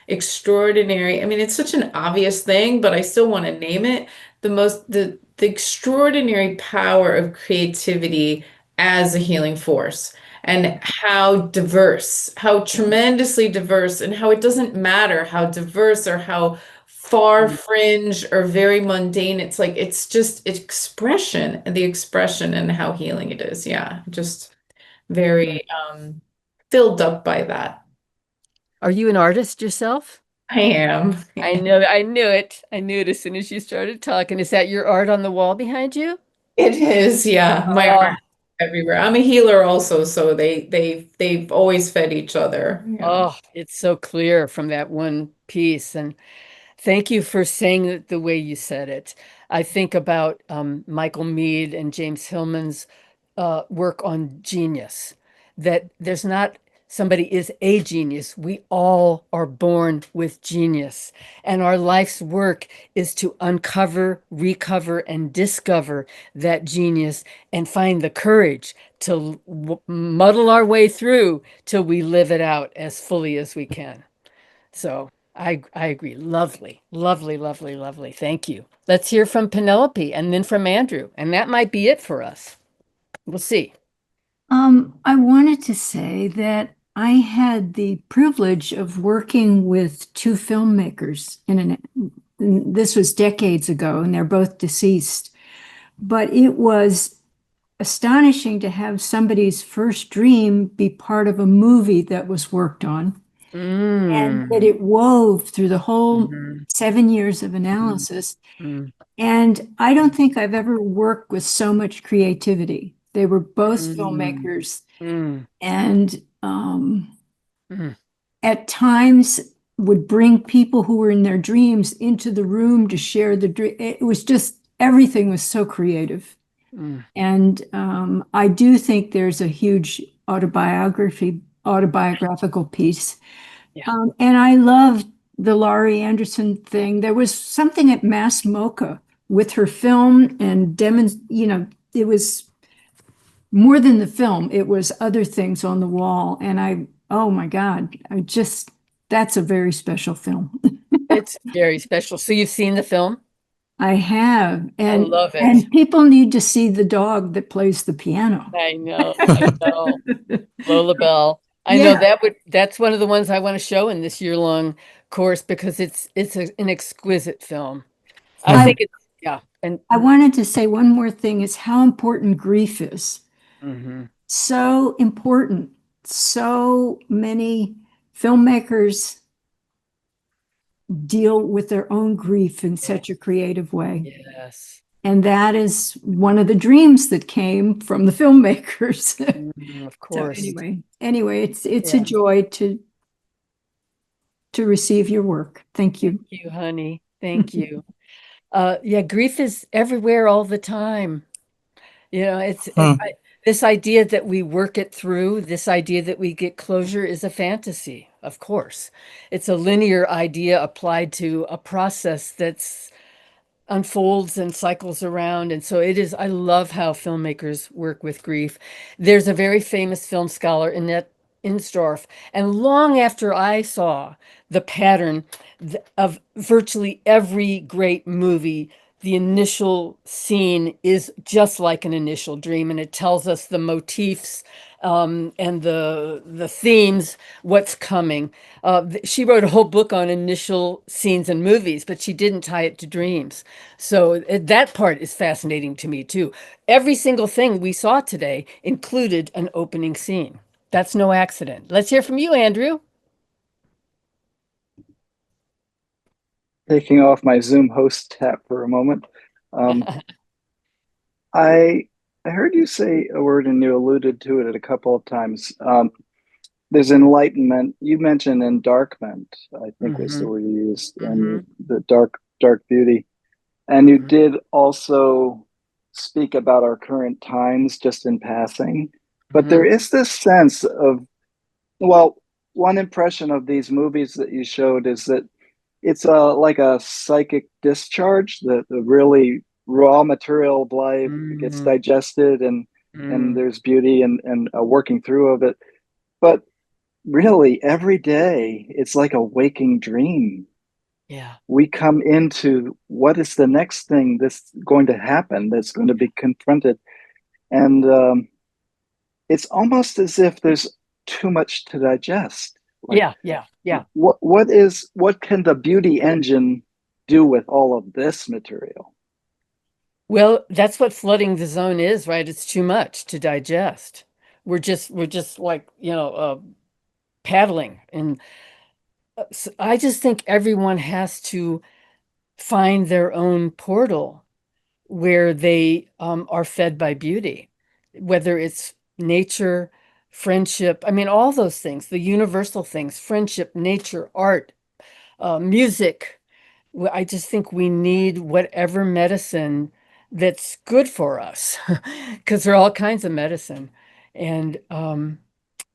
extraordinary, I mean, it's such an obvious thing, but I still want to name it. The extraordinary power of creativity as a healing force, and how diverse, how tremendously diverse, and how it doesn't matter how diverse or how far fringe or very mundane. It's like, it's just expression, the expression and how healing it is. Yeah, just very filled up by that. Are you an artist yourself? I am. I know, I knew it. I knew it as soon as you started talking. Is that your art on the wall behind you? It is, yeah. My art everywhere. I'm a healer also, so they've always fed each other. Yeah. Oh, it's so clear from that one piece. And thank you for saying it the way you said it. I think about Michael Mead and James Hillman's work on genius, that there's not somebody is a genius. We all are born with genius. And our life's work is to uncover, recover, and discover that genius and find the courage to muddle our way through till we live it out as fully as we can. So I agree. Lovely, lovely, lovely, lovely. Thank you. Let's hear from Penelope and then from Andrew. And that might be it for us. We'll see. I wanted to say that I had the privilege of working with two filmmakers this was decades ago, and they're both deceased. But it was astonishing to have somebody's first dream be part of a movie that was worked on. And that it wove through the whole 7 years of analysis. And I don't think I've ever worked with so much creativity. They were both filmmakers, and at times would bring people who were in their dreams into the room to share the dream. It was just, everything was so creative. And I do think there's a huge autobiographical piece. And I loved the Laurie Anderson thing. There was something at Mass MoCA with her film and it was more than the film. It was other things on the wall. And oh my God, that's a very special film. It's very special. So you've seen the film? I have. And I love it. And people need to see the dog that plays the piano. I know. Lola Bell. I know that's one of the ones I want to show in this year-long course because it's an exquisite film. I think it's, yeah. And I wanted to say one more thing is how important grief is. So important. So many filmmakers deal with their own grief in such a creative way. Yes. And that is one of the dreams that came from the filmmakers. Of course. So anyway, it's a joy to receive your work. Thank you. Thank you, honey. Thank you. Grief is everywhere all the time. This idea that we work it through, this idea that we get closure is a fantasy, of course. It's a linear idea applied to a process that's unfolds and cycles around. And so I love how filmmakers work with grief. There's a very famous film scholar, Annette Insdorf, and long after I saw the pattern of virtually every great movie, the initial scene is just like an initial dream, and it tells us the motifs and the themes, what's coming. She wrote a whole book on initial scenes in movies, but she didn't tie it to dreams. So that part is fascinating to me too. Every single thing we saw today included an opening scene. That's no accident. Let's hear from you, Andrew. Taking off my Zoom host hat for a moment. I heard you say a word and you alluded to it a couple of times. There's enlightenment. You mentioned endarkment, I think was the word you used, and the dark beauty. And you did also speak about our current times just in passing. But there is this sense of, well, one impression of these movies that you showed is that it's like a psychic discharge, the really raw material of life gets digested and there's beauty and a working through of it. But really, every day, it's like a waking dream. Yeah. We come into what is the next thing that's going to happen, that's going to be confronted. And it's almost as if there's too much to digest. Like, yeah. What can the beauty engine do with all of this material? Well, that's what flooding the zone is, right? It's too much to digest. We're just like, paddling. And so I just think everyone has to find their own portal where they are fed by beauty, whether it's nature, friendship. I mean, all those things, the universal things, friendship, nature, art, music. I just think we need whatever medicine that's good for us, because there are all kinds of medicine. And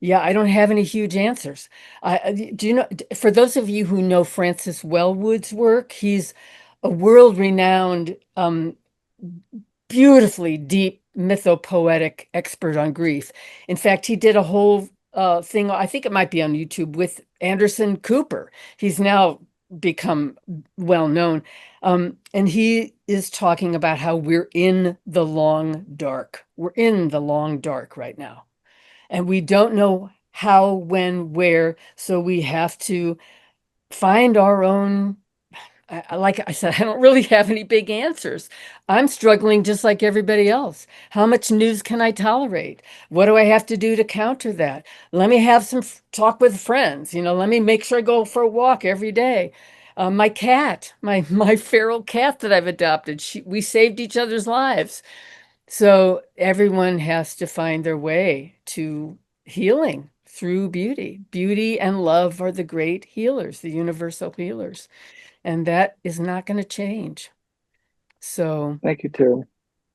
yeah, I don't have any huge answers. Do you know, for those of you who know Francis Wellwood's work, he's a world-renowned, beautifully deep mythopoetic expert on grief. In fact, he did a whole thing, I think it might be on YouTube, with Anderson Cooper. He's now become well known. And he is talking about how we're in the long dark. We're in the long dark right now. And we don't know how, when, where. So we have to find our own. Like I said, I don't really have any big answers. I'm struggling just like everybody else. How much news can I tolerate? What do I have to do to counter that? Let me have some talk with friends. Let me make sure I go for a walk every day. My cat, my feral cat that I've adopted, we saved each other's lives. So everyone has to find their way to healing through beauty. Beauty and love are the great healers, the universal healers. And that is not going to change. So thank you, Terry.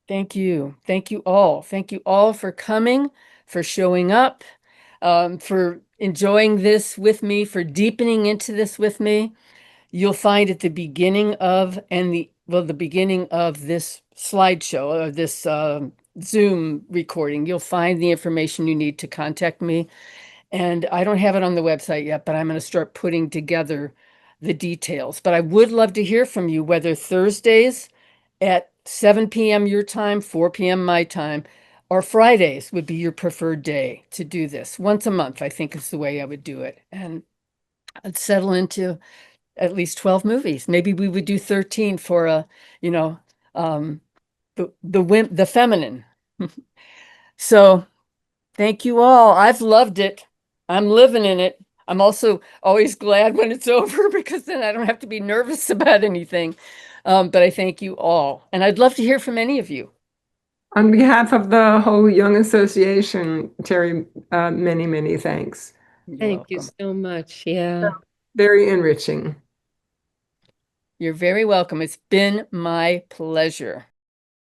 Thank you. Thank you all. Thank you all for coming, for showing up, for enjoying this with me, for deepening into this with me. You'll find at the beginning of the beginning of this slideshow or this Zoom recording, you'll find the information you need to contact me. And I don't have it on the website yet, but I'm going to start putting together the details. But I would love to hear from you, whether Thursdays at 7 p.m. your time, 4 p.m. my time, or Fridays would be your preferred day to do this. Once a month, I think is the way I would do it. And I'd settle into at least 12 movies. Maybe we would do 13 for the feminine. So thank you all. I've loved it. I'm living in it. I'm also always glad when it's over because then I don't have to be nervous about anything. But I thank you all. And I'd love to hear from any of you. On behalf of the whole Young Association, Terry, many, many thanks. Thank you so much. Yeah. Very enriching. You're very welcome. It's been my pleasure.